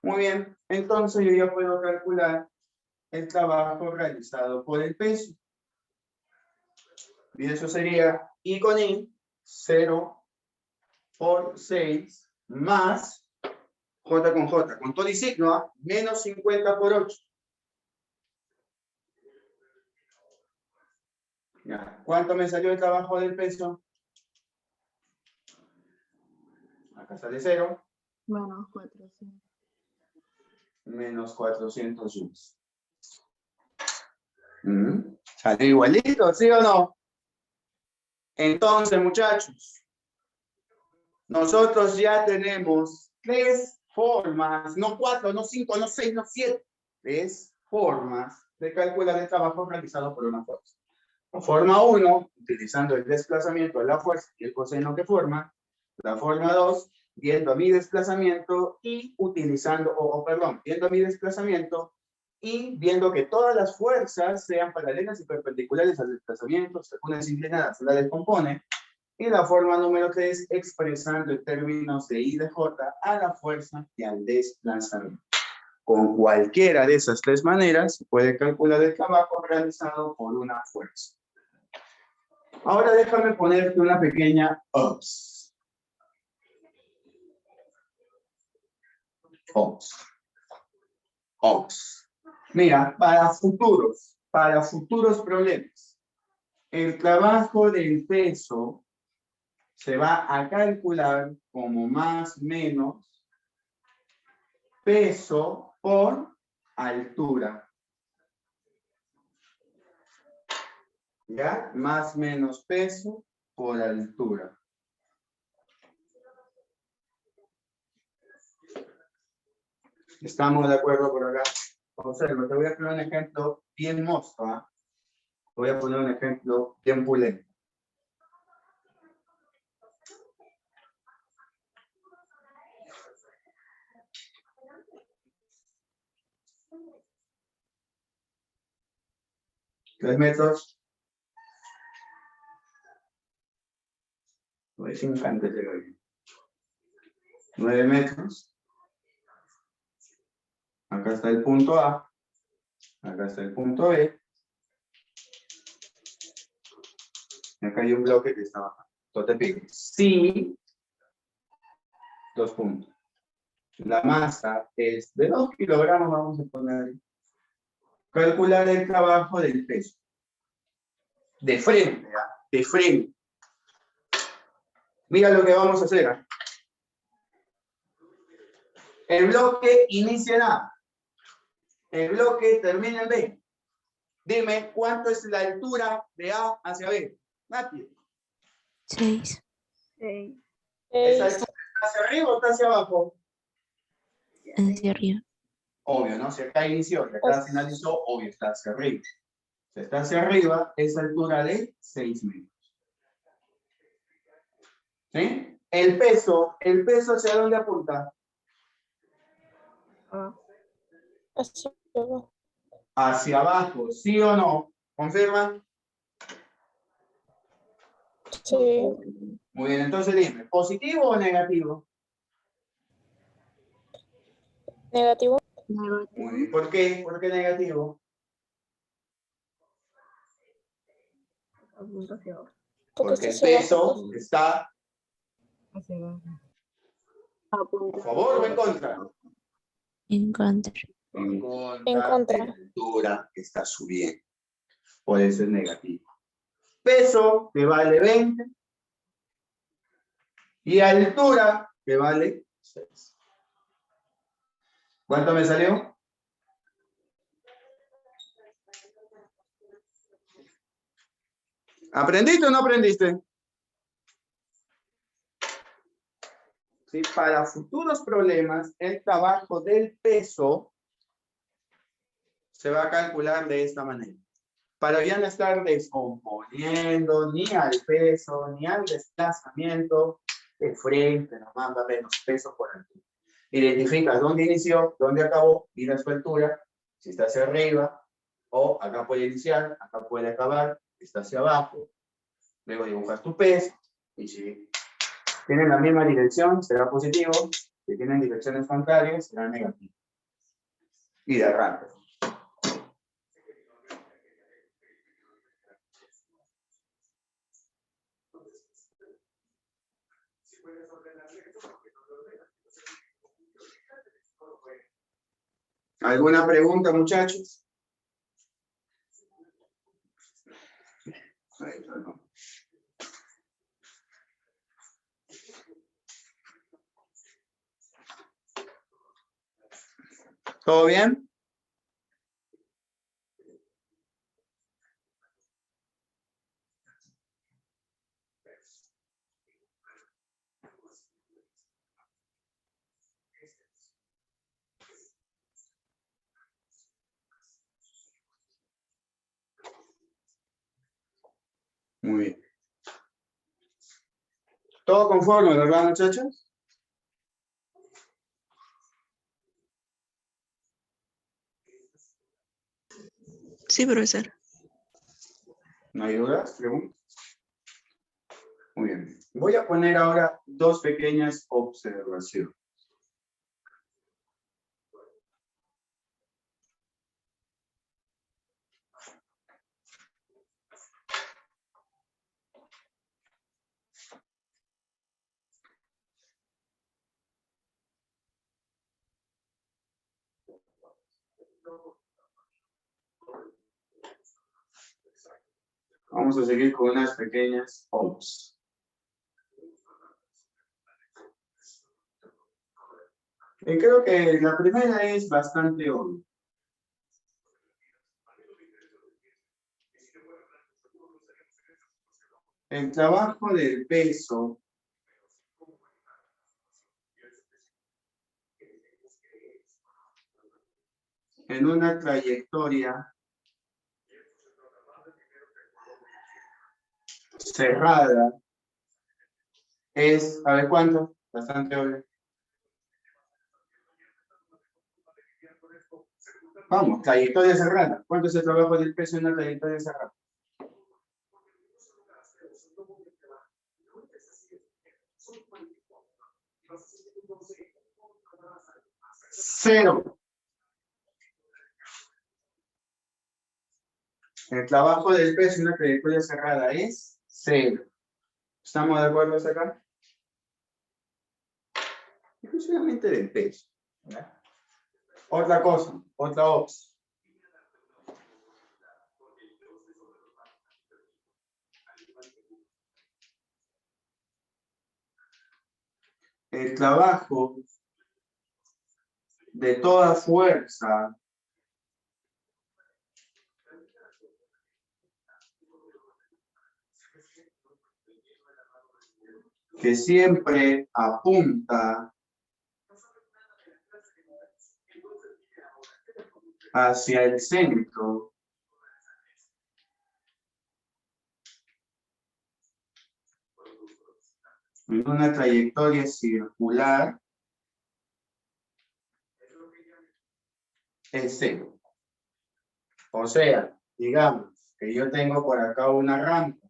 Muy bien. Entonces yo ya puedo calcular el trabajo realizado por el peso. Y eso sería I con I, 0 por 6, más J con J, con todo y signo, ¿eh? Menos 50 por 8. Ya. ¿Cuánto me salió el trabajo del peso? Acá sale 0. Menos 400. Menos 401. ¿Sale igualito, sí o no? Entonces, muchachos, nosotros ya tenemos 3 formas, no 4, no 5, no 6, no 7. 3 formas de calcular el trabajo realizado por una fuerza. Forma 1, utilizando el desplazamiento de la fuerza y el coseno que forma. La forma 2, viendo mi desplazamiento y utilizando, viendo mi desplazamiento y viendo que todas las fuerzas sean paralelas y perpendiculares al desplazamiento, según es inclinada, se la descompone. Y la forma número 3, expresando en términos de I de J a la fuerza y al desplazamiento. Con cualquiera de esas 3 maneras se puede calcular el trabajo realizado por una fuerza. Ahora déjame ponerte una pequeña ups. Mira, para futuros problemas, el trabajo del peso se va a calcular como más menos peso por altura. ¿Ya? Más menos peso por altura. ¿Estamos de acuerdo por acá? Observa, te voy a poner un ejemplo bien mosto, ¿eh? Voy a poner un ejemplo bien pulento. ¿3 metros? Pues 50 llega bien. 9 metros. Acá está el punto A. Acá está el punto B. Y acá hay un bloque que está bajando. Entonces te pico. Si, 2 puntos. La masa es de 2 kilogramos, vamos a poner. Calcular el trabajo del peso. De frente, ¿eh? De frente. Mira lo que vamos a hacer. ¿Eh? El bloque inicia en A. El bloque termina en B. Dime, ¿cuánto es la altura de A hacia B? Nati. 6. 6. ¿Esa 6. altura está hacia arriba o está hacia abajo? Hacia arriba. Obvio, ¿no? Si acá inició y acá finalizó, obvio, está hacia arriba. Si está hacia arriba, es altura de 6 metros. ¿Sí? El peso ¿hacia dónde apunta? Hacia abajo. Hacia abajo, ¿sí o no? ¿Confirma? Sí. Muy bien, entonces dime, ¿positivo o negativo? Negativo. Muy bien, ¿por qué? ¿Por qué negativo? Apunta hacia abajo. Porque el Hacia abajo. peso está Hacia abajo. a favor o en contra. En contra. En contra. En contra. De la altura que está subiendo. Por eso es negativo. Peso que vale 20 y altura que vale 6. ¿Cuánto me salió? ¿Aprendiste o no aprendiste? ¿Sí? Para futuros problemas, el trabajo del peso se va a calcular de esta manera. Para ya no estar descomponiendo ni al peso, ni al desplazamiento de frente, nomás va a menos peso por altura. Identificas dónde inició, dónde acabó, mira su altura, si está hacia arriba, o acá puede iniciar, acá puede acabar, está hacia abajo. Luego dibujas tu peso, y si tienen la misma dirección, será positivo. Si tienen direcciones contrarias, será negativo. Y de arranque. ¿Alguna pregunta, muchachos? ¿Todo bien? Muy bien. ¿Todo conforme, verdad, muchachos? Sí, profesor. ¿No hay dudas? ¿Preguntas? Muy bien. Voy a poner ahora dos pequeñas observaciones. Vamos a seguir con unas pequeñas obs. Y creo que la primera es bastante obvia. El trabajo del peso en una trayectoria cerrada es, a ver cuánto, bastante obvio. Vamos, trayectoria cerrada. ¿Cuánto es el trabajo del peso en una trayectoria cerrada? Cero. El trabajo del peso en una trayectoria cerrada es 0. ¿Estamos de acuerdo hasta acá? Exclusivamente del peso. ¿Ya? Otra cosa, otra opción. El trabajo de toda fuerza que siempre apunta hacia el centro, en una trayectoria circular, es cero. O sea, digamos que yo tengo por acá una rampa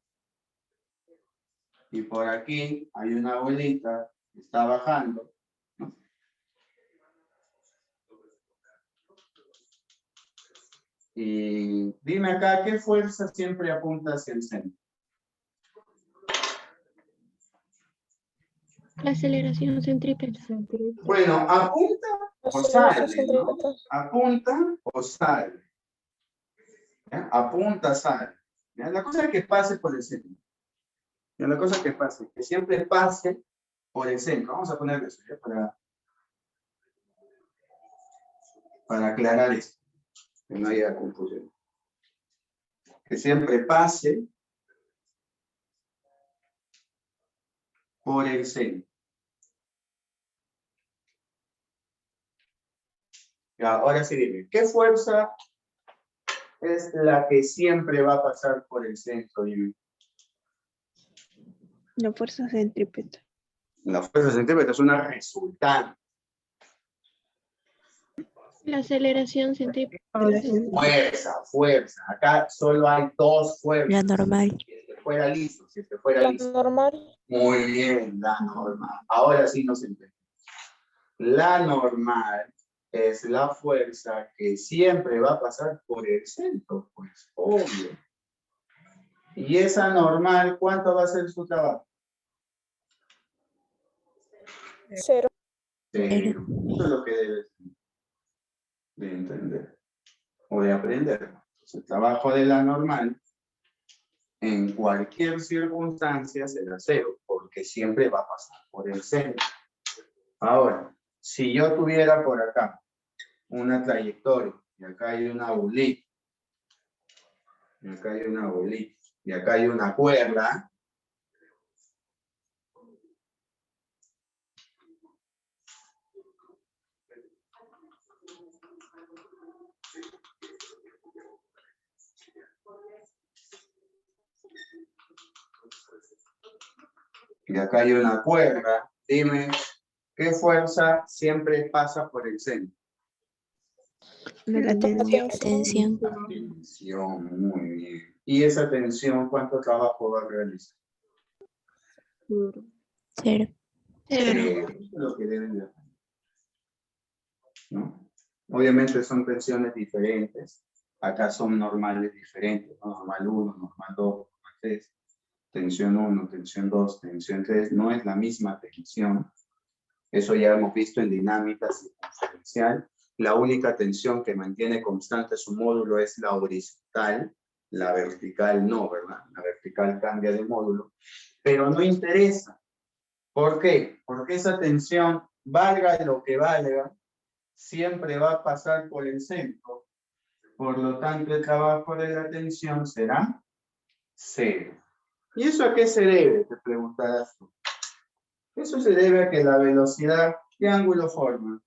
y por aquí hay una bolita que está bajando, ¿no? Y dime acá, ¿qué fuerza siempre apunta hacia el centro? La aceleración centrípeta. Bueno, apunta o Aceleración sale, ¿no? centrípeta. Apunta o sale. ¿Ya? Apunta, sale. ¿Ya? La cosa es que pase por el centro. ¿Ya? La cosa es que pase, que siempre pase por el centro. Vamos a ponerle eso, ¿ya? Para aclarar esto, que no haya confusión. Que siempre pase por el centro. Ya, ahora sí dime, ¿qué fuerza es la que siempre va a pasar por el centro? Dime. La fuerza centrípeta. La fuerza centrípeta es una resultante. La aceleración centrípeta. Fuerza. Acá solo hay dos fuerzas. La normal. Si este fuera listo, si este fuera La listo. normal. Muy bien, la normal. Ahora sí nos entendemos. La normal es la fuerza que siempre va a pasar por el centro, pues, obvio. Y esa normal, ¿cuánto va a ser su trabajo? Cero. Cero. Eso es lo que debes de entender o de aprender. Entonces, el trabajo de la normal en cualquier circunstancia será cero, porque siempre va a pasar por el centro. Ahora, si yo tuviera por acá una trayectoria, y acá hay una bolita, y acá hay una bolita, y acá hay una cuerda, y acá hay una cuerda, dime, ¿qué fuerza siempre pasa por el centro? La tensión. Tensión. La tensión, muy bien. ¿Y esa tensión cuánto trabajo va a realizar? Cero. Cero. Eso es lo que deben de hacer, ¿no? Obviamente son tensiones diferentes. Acá son normales diferentes, ¿no? Normal 1, normal 2, normal 3. Tensión 1, tensión 2, tensión 3. No es la misma tensión. Eso ya hemos visto en dinámica circunferencial. La única tensión que mantiene constante su módulo es la horizontal. La vertical no, ¿verdad? La vertical cambia de módulo. Pero no interesa. ¿Por qué? Porque esa tensión, valga lo que valga, siempre va a pasar por el centro. Por lo tanto, el trabajo de la tensión será cero. ¿Y eso a qué se debe? Te preguntarás tú. Eso se debe a que la velocidad, ¿qué ángulo forma?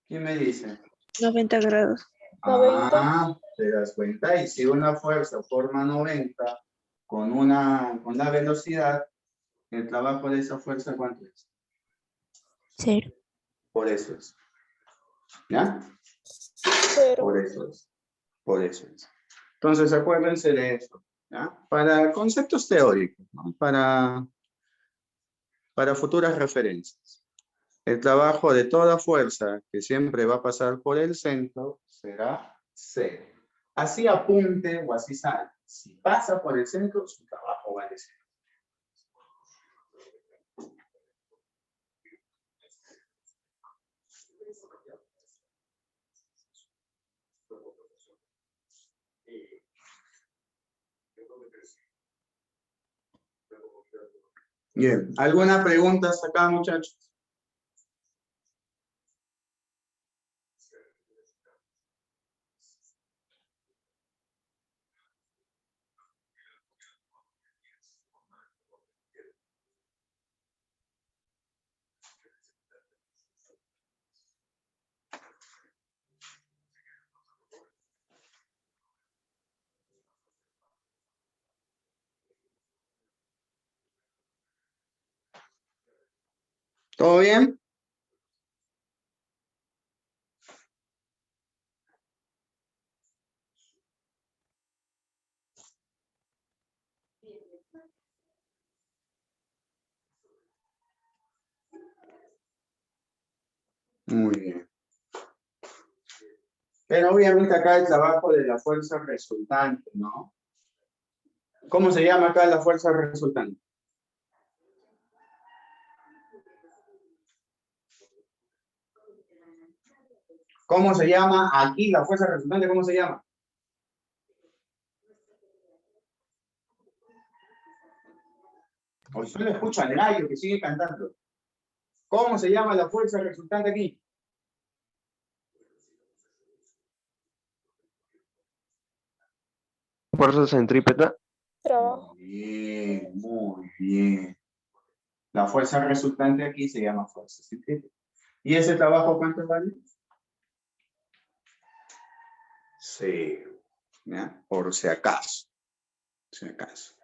¿Quién me dice? 90 grados. 90. Ah, te das cuenta. Y si una fuerza forma 90 con la velocidad, el trabajo de esa fuerza, ¿cuánto es? Cero. Por eso es. ¿Ya? Cero. Por eso es. Por eso es. Entonces, acuérdense de eso. ¿Ya? Para conceptos teóricos, ¿no? Para futuras referencias. El trabajo de toda fuerza que siempre va a pasar por el centro será cero. Así apunte o así sale. Si pasa por el centro, su trabajo vale cero. Bien, ¿alguna pregunta hasta acá, muchachos? ¿Todo bien? Muy bien. Pero obviamente acá el trabajo de la fuerza resultante, ¿no? ¿Cómo se llama acá la fuerza resultante? ¿Cómo se llama aquí la fuerza resultante? ¿Cómo se llama? O solo escucho al gallo que sigue cantando. ¿Cómo se llama la fuerza resultante aquí? Fuerza centrípeta. Trabajo. Muy bien, muy bien. La fuerza resultante aquí se llama fuerza centrípeta. ¿Y ese trabajo cuánto vale? Cero. ¿Ya? Por si acaso. Si acaso.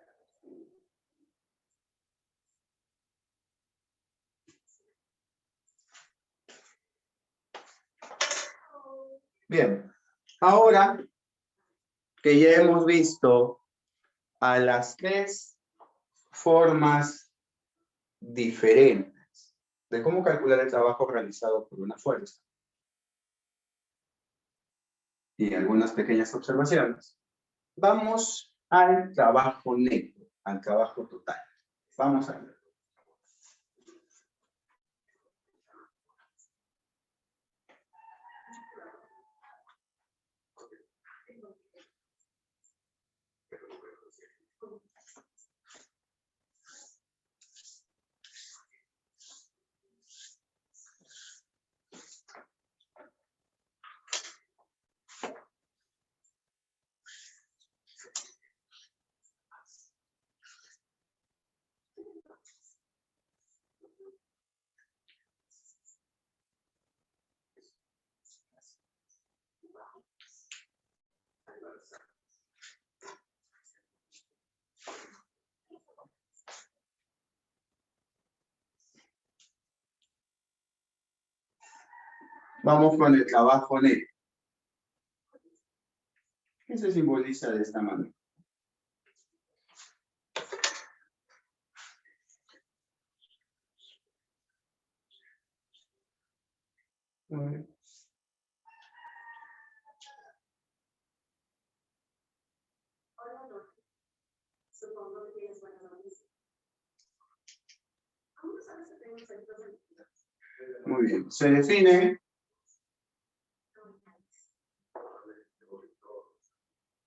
Bien. Ahora que ya hemos visto a las tres formas diferentes de cómo calcular el trabajo realizado por una fuerza y algunas pequeñas observaciones, vamos al trabajo neto, al trabajo total. Vamos a ver. Vamos con el trabajo neto. ¿Qué se simboliza de esta manera? Muy bien. Se define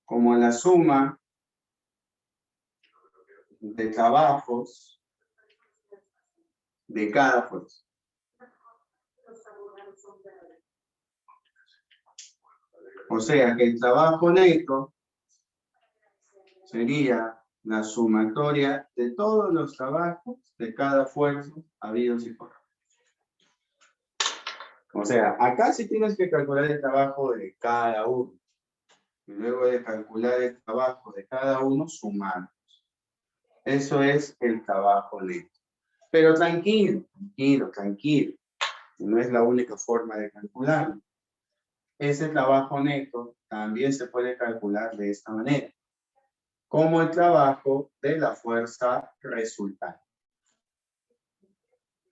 como la suma de trabajos de cada fuerza. O sea que el trabajo neto sería la sumatoria de todos los trabajos de cada fuerza habidos y por haber. O sea, acá sí tienes que calcular el trabajo de cada uno. Y luego de calcular el trabajo de cada uno, sumarlos. Eso es el trabajo neto. Pero tranquilo, tranquilo, tranquilo. No es la única forma de calcularlo. Ese trabajo neto también se puede calcular de esta manera, como el trabajo de la fuerza resultante.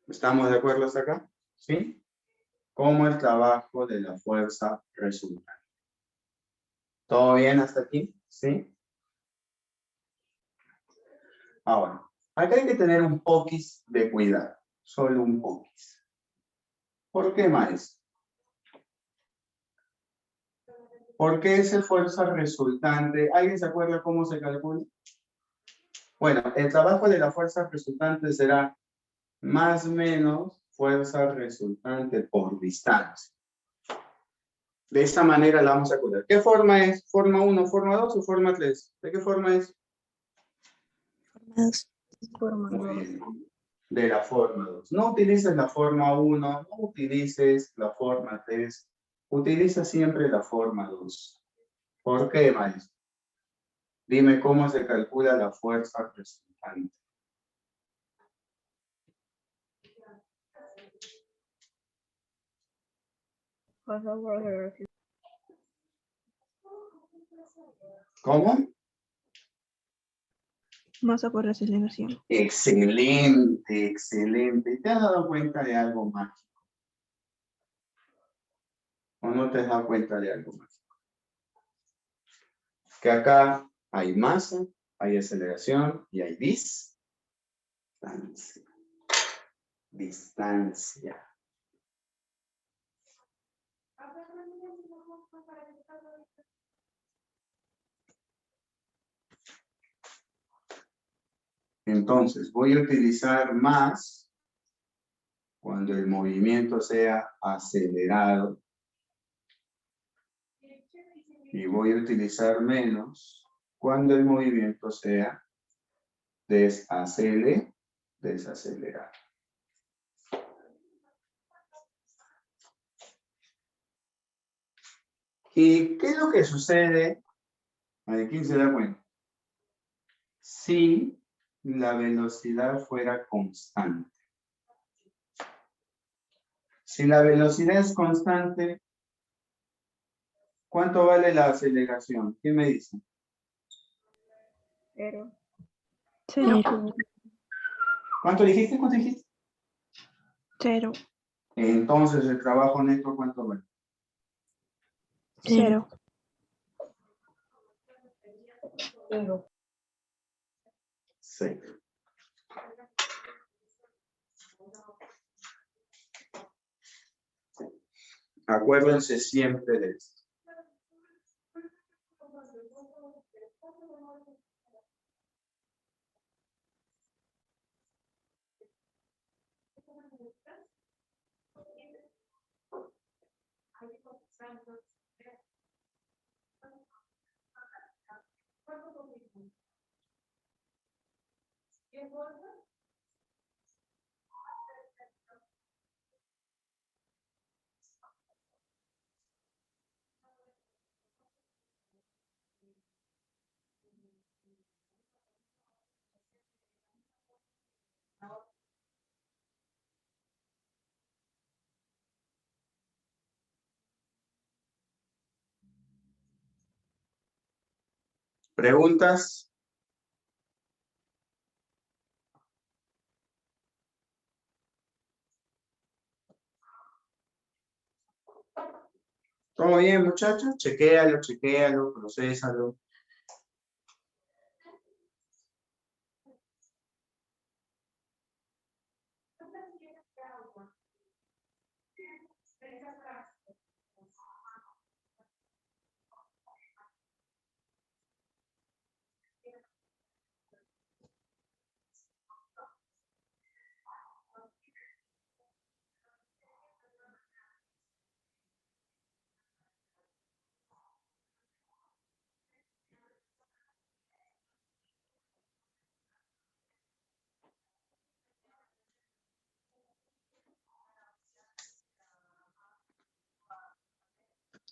¿Estamos de acuerdo hasta acá? ¿Sí? Como el trabajo de la fuerza resultante. ¿Todo bien hasta aquí? ¿Sí? Ahora, acá hay que tener un poquis de cuidado. Solo un poquis. ¿Por qué, maestro? ¿Por qué esa fuerza resultante? ¿Alguien se acuerda cómo se calcula? Bueno, el trabajo de la fuerza resultante será más o menos fuerza resultante por distancia. De esta manera la vamos a calcular. ¿Qué forma es? ¿Forma 1, forma 2 o forma 3? ¿De qué forma es? Forma 2. Forma Muy 2. bien. De la forma 2. No utilices la forma 1, no utilices la forma 3. Utiliza siempre la forma 2. ¿Por qué, maestro? Dime cómo se calcula la fuerza resultante. Masa por aceleración. ¿Cómo? Masa por aceleración. Excelente, excelente. ¿Te has dado cuenta de algo mágico? ¿O no te has dado cuenta de algo mágico? Que acá hay masa, hay aceleración y hay distancia. Distancia. Entonces, voy a utilizar más cuando el movimiento sea acelerado. Y voy a utilizar menos cuando el movimiento sea desacelerado. ¿Y qué es lo que sucede? ¿Quién se da cuenta? Si la velocidad fuera constante. Si la velocidad es constante, ¿cuánto vale la aceleración? ¿Quién me dice? 0. Cero. ¿Cuánto dijiste? ¿Cuánto dijiste? 0. Entonces, el trabajo neto, ¿cuánto vale? 0. 0. 6. Acuérdense siempre de esto. ¿Preguntas? ¿Todo bien, muchachos? Chequéalo, procésalo.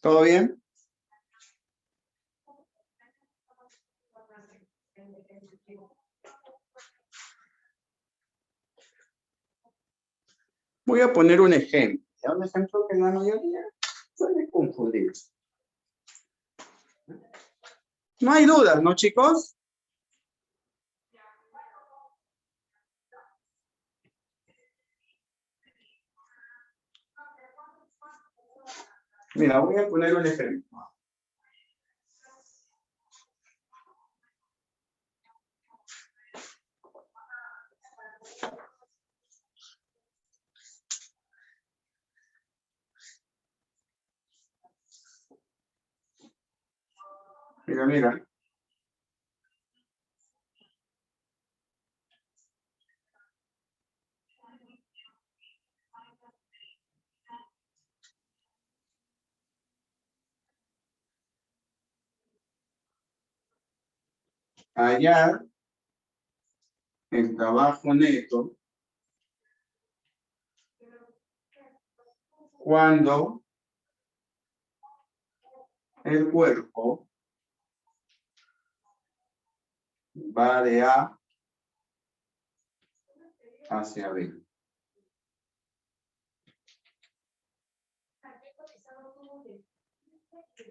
¿Todo bien? Voy a poner un ejemplo. Un ejemplo que la mayoría suele confundir. No hay dudas, ¿no, chicos? Mira, voy a poner un ejemplo. Mira. Allá, el trabajo neto, cuando el cuerpo va de A hacia B.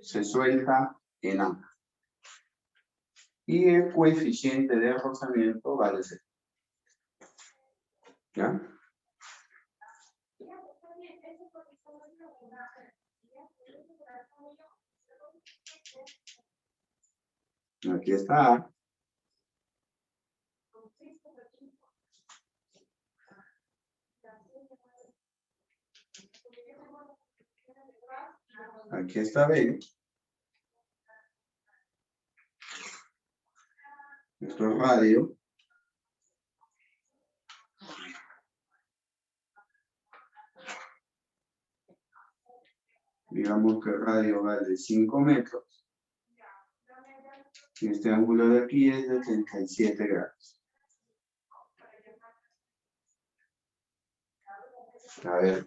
se suelta en A. Y el coeficiente de rozamiento vale 0. ¿Ya? Aquí está A. Aquí está B. Esto es radio. Digamos que el radio vale 5 metros. Y este ángulo de aquí es de 37 grados. A ver.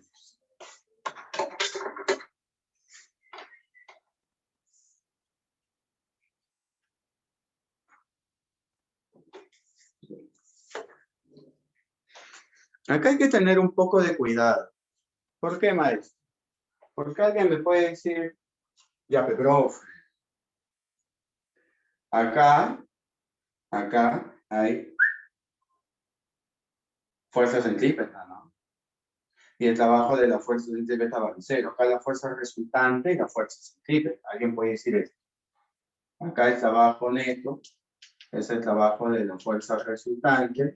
Acá hay que tener un poco de cuidado. ¿Por qué, maestro? Porque alguien me puede decir, ya, pero profe, acá hay fuerza centrípeta, ¿no? Y el trabajo de la fuerza centrípeta vale 0. Acá la fuerza resultante y la fuerza centrípeta. Alguien puede decir esto. Acá el trabajo neto es el trabajo de la fuerza resultante.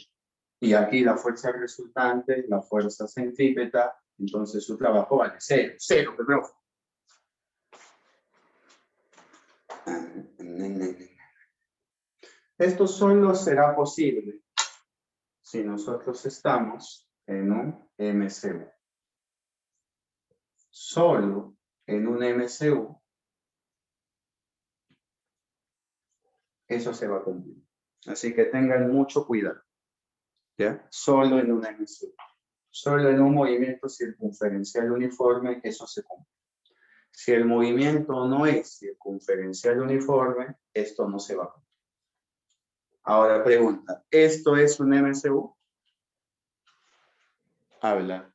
Y aquí la fuerza resultante, la fuerza centrípeta, entonces su trabajo vale 0. 0, profe. Esto solo será posible si nosotros estamos en un MCU. Solo en un MCU eso se va a cumplir. Así que tengan mucho cuidado. ¿Ya? Solo en un MCU. Solo en un movimiento circunferencial uniforme eso se cumple. Si el movimiento no es circunferencial uniforme, esto no se va a cumplir. Ahora pregunta, ¿esto es un MCU? Habla.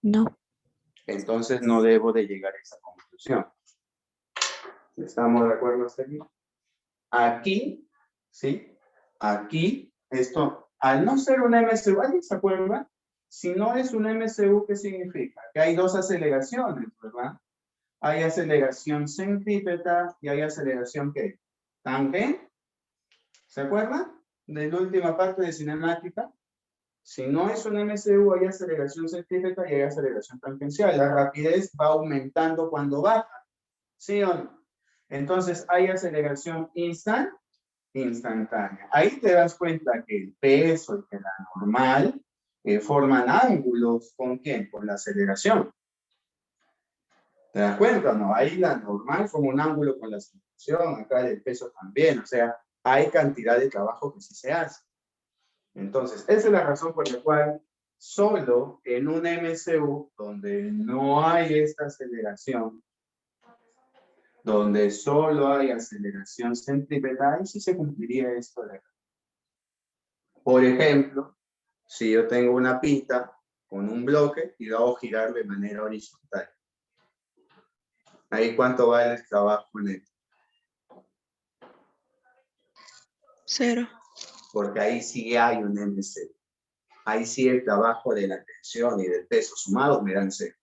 No. Entonces no debo de llegar a esa conclusión. ¿Estamos de acuerdo hasta aquí? Aquí, ¿sí? Aquí, esto, al no ser un MCU, ¿alguien se acuerda? Si no es un MCU, ¿qué significa? Que hay dos aceleraciones, ¿verdad? Hay aceleración centrípeta y hay aceleración, ¿qué? Tangente. ¿Se acuerdan? De la última parte de cinemática. Si no es un MCU, hay aceleración centrípeta y hay aceleración tangencial. La rapidez va aumentando cuando baja. ¿Sí o no? Entonces, hay aceleración instantánea. Ahí te das cuenta que el peso y que la normal forman ángulos. ¿Con quién? Con la aceleración. ¿Te das cuenta o no? Ahí la normal forma un ángulo con la aceleración. Acá el peso también. O sea, hay cantidad de trabajo que sí se hace. Entonces, esa es la razón por la cual solo en un MCU, donde no hay esta aceleración, donde solo hay aceleración centrípeta, ahí sí se cumpliría esto de acá. Por ejemplo, si yo tengo una pita con un bloque y lo hago girar de manera horizontal. Ahí, ¿cuánto vale el trabajo neto? 0. Porque ahí sí hay un MCU. Ahí sí el trabajo de la tensión y del peso sumados me dan 0.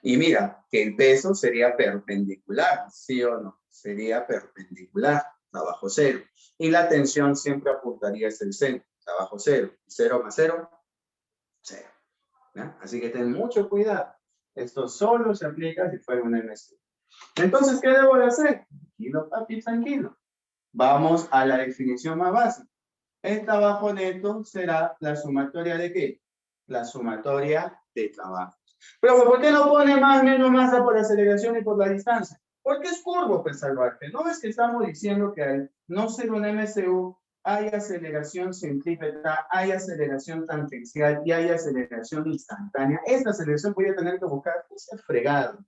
Y mira, que el peso sería perpendicular, ¿sí o no? Sería perpendicular, abajo 0. Y la tensión siempre apuntaría hacia el centro, abajo 0. 0 más 0, 0. ¿Ya? Así que ten mucho cuidado. Esto solo se aplica si fuera un MCU. Entonces, ¿qué debo de hacer? Tranquilo, papi, tranquilo. Vamos a la definición más básica. El trabajo neto será la sumatoria ¿de qué? La sumatoria de trabajo. Pero ¿por qué no pone más menos masa por aceleración y por la distancia? Porque es curvo, pues, Salvarte. ¿No ves que estamos diciendo que al no ser un MCU hay aceleración centrípeta, hay aceleración tangencial y hay aceleración instantánea? Esta aceleración voy a tener que buscar, pues, fregado.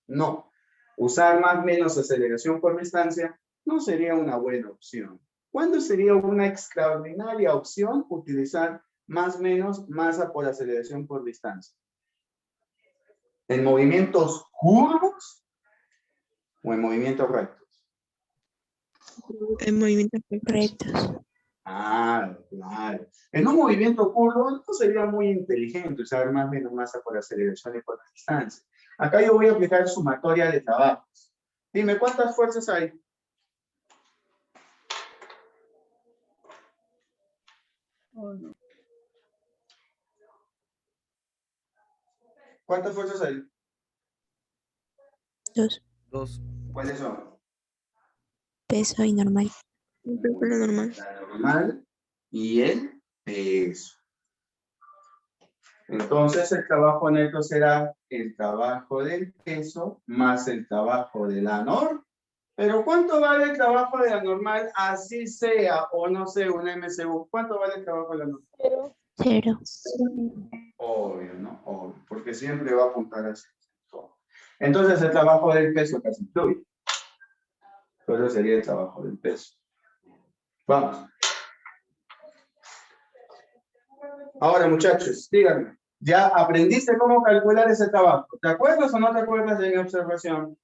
No. Usar más menos aceleración por distancia no sería una buena opción. ¿Cuándo sería una extraordinaria opción utilizar más menos masa por aceleración por distancia? ¿En movimientos curvos o en movimientos rectos? En movimiento recto. Rectos. Claro, claro. En un movimiento curvo no sería muy inteligente usar más menos masa por aceleración y por distancia. Acá yo voy a aplicar sumatoria de trabajos. Dime, ¿cuántas fuerzas hay? Uno. ¿Cuántas fuerzas hay? 2. 2. ¿Cuáles son? Peso y normal. Lo normal. La normal y el peso. Entonces el trabajo neto será el trabajo del peso más el trabajo de la normal. Pero ¿cuánto vale el trabajo de la normal? Así sea o no sea una MCU. ¿Cuánto vale el trabajo de la normal? 0. 0. Obvio, ¿no? Obvio, porque siempre va a apuntar así. Entonces el trabajo del peso casi influye. Solo sería el trabajo del peso. Vamos. Ahora, muchachos, díganme. ¿Ya aprendiste cómo calcular ese trabajo? ¿Te acuerdas o no te acuerdas de mi observación?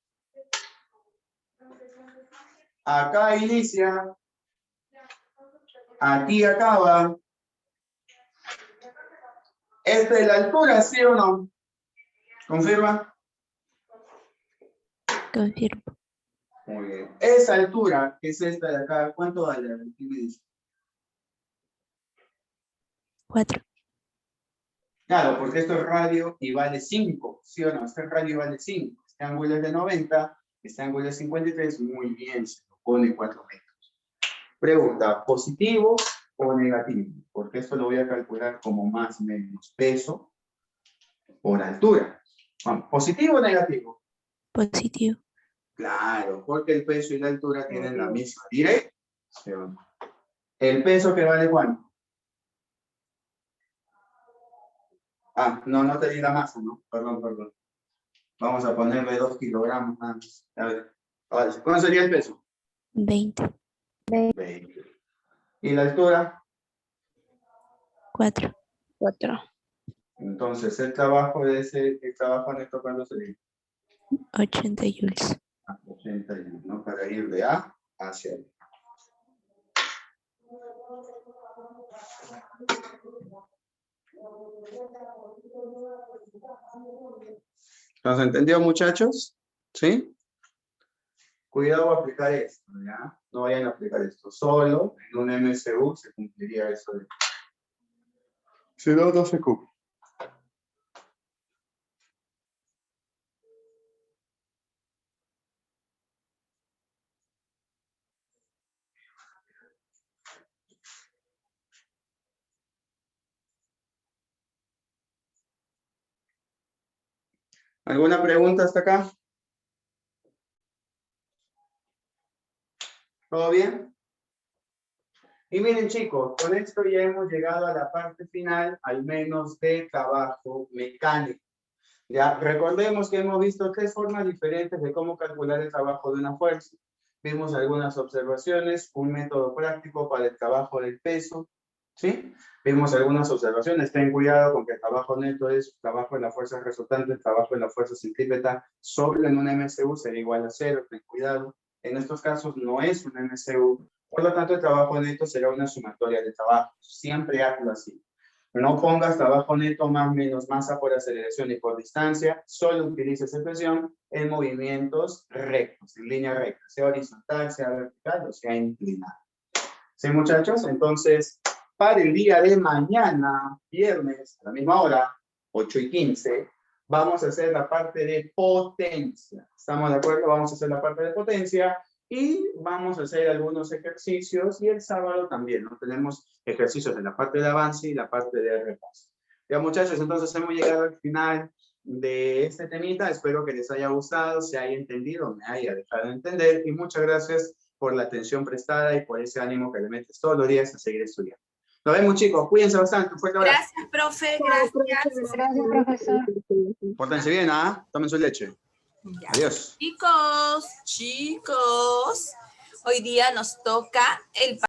Acá inicia. Aquí acaba. ¿Esta es la altura, sí o no? ¿Confirma? Confirmo. Muy bien. Esa altura, que es esta de acá, ¿cuánto vale? ¿Qué me dice? 4. Claro, porque esto es radio y vale 5, ¿sí o no? Este radio vale 5. Este ángulo es de 90, este ángulo es 53, muy bien, se lo pone 4 metros. Pregunta, ¿positivo o negativo? Porque esto lo voy a calcular como más menos peso por altura. Vamos, ¿positivo o negativo? Positivo. Claro, porque el peso y la altura tienen la misma dirección. ¿El peso que vale cuánto? Ah, no te di la masa, ¿no? Perdón. Vamos a ponerle 2 kilogramos nada más. A ver, ahora, ¿cuánto sería el peso? 20. 20. ¿Y la altura? 4. 4. Entonces, el trabajo neto, ¿cuánto sería? 80 joules. 81, ¿no? Para ir de A hacia B. ¿Los entendió, muchachos? ¿Sí? Cuidado a aplicar esto, ¿ya? No vayan a aplicar esto. Solo en un MCU se cumpliría eso. Si no, no se cumple. ¿Alguna pregunta hasta acá? ¿Todo bien? Y miren, chicos, con esto ya hemos llegado a la parte final, al menos de trabajo mecánico. Ya, recordemos que hemos visto 3 formas diferentes de cómo calcular el trabajo de una fuerza. Vimos algunas observaciones, un método práctico para el trabajo del peso, ¿sí? Vimos algunas observaciones, ten cuidado con que el trabajo neto es trabajo en la fuerza resultante, el trabajo en la fuerza centrípeta, solo en un MCU sería igual a 0, ten cuidado. En estos casos no es un MCU, por lo tanto el trabajo neto será una sumatoria de trabajo. Siempre hazlo así. No pongas trabajo neto más menos masa por aceleración y por distancia, solo utiliza esa expresión en movimientos rectos, en línea recta, sea horizontal, sea vertical o sea inclinada. ¿Sí, muchachos? Entonces, para el día de mañana, viernes, a la misma hora, 8:15, vamos a hacer la parte de potencia. ¿Estamos de acuerdo? Vamos a hacer la parte de potencia y vamos a hacer algunos ejercicios y el sábado también, ¿no? Tenemos ejercicios en la parte de avance y la parte de repaso. Ya, muchachos, entonces hemos llegado al final de este temita. Espero que les haya gustado, se haya entendido, me haya dejado entender y muchas gracias por la atención prestada y por ese ánimo que le metes todos los días a seguir estudiando. Nos vemos, chicos. Cuídense bastante. Un fuerte abrazo. Gracias, profe. Gracias. Gracias, profesor. Pórtense bien, ¿ah? Tomen su leche. Ya. Adiós. Chicos, hoy día nos toca el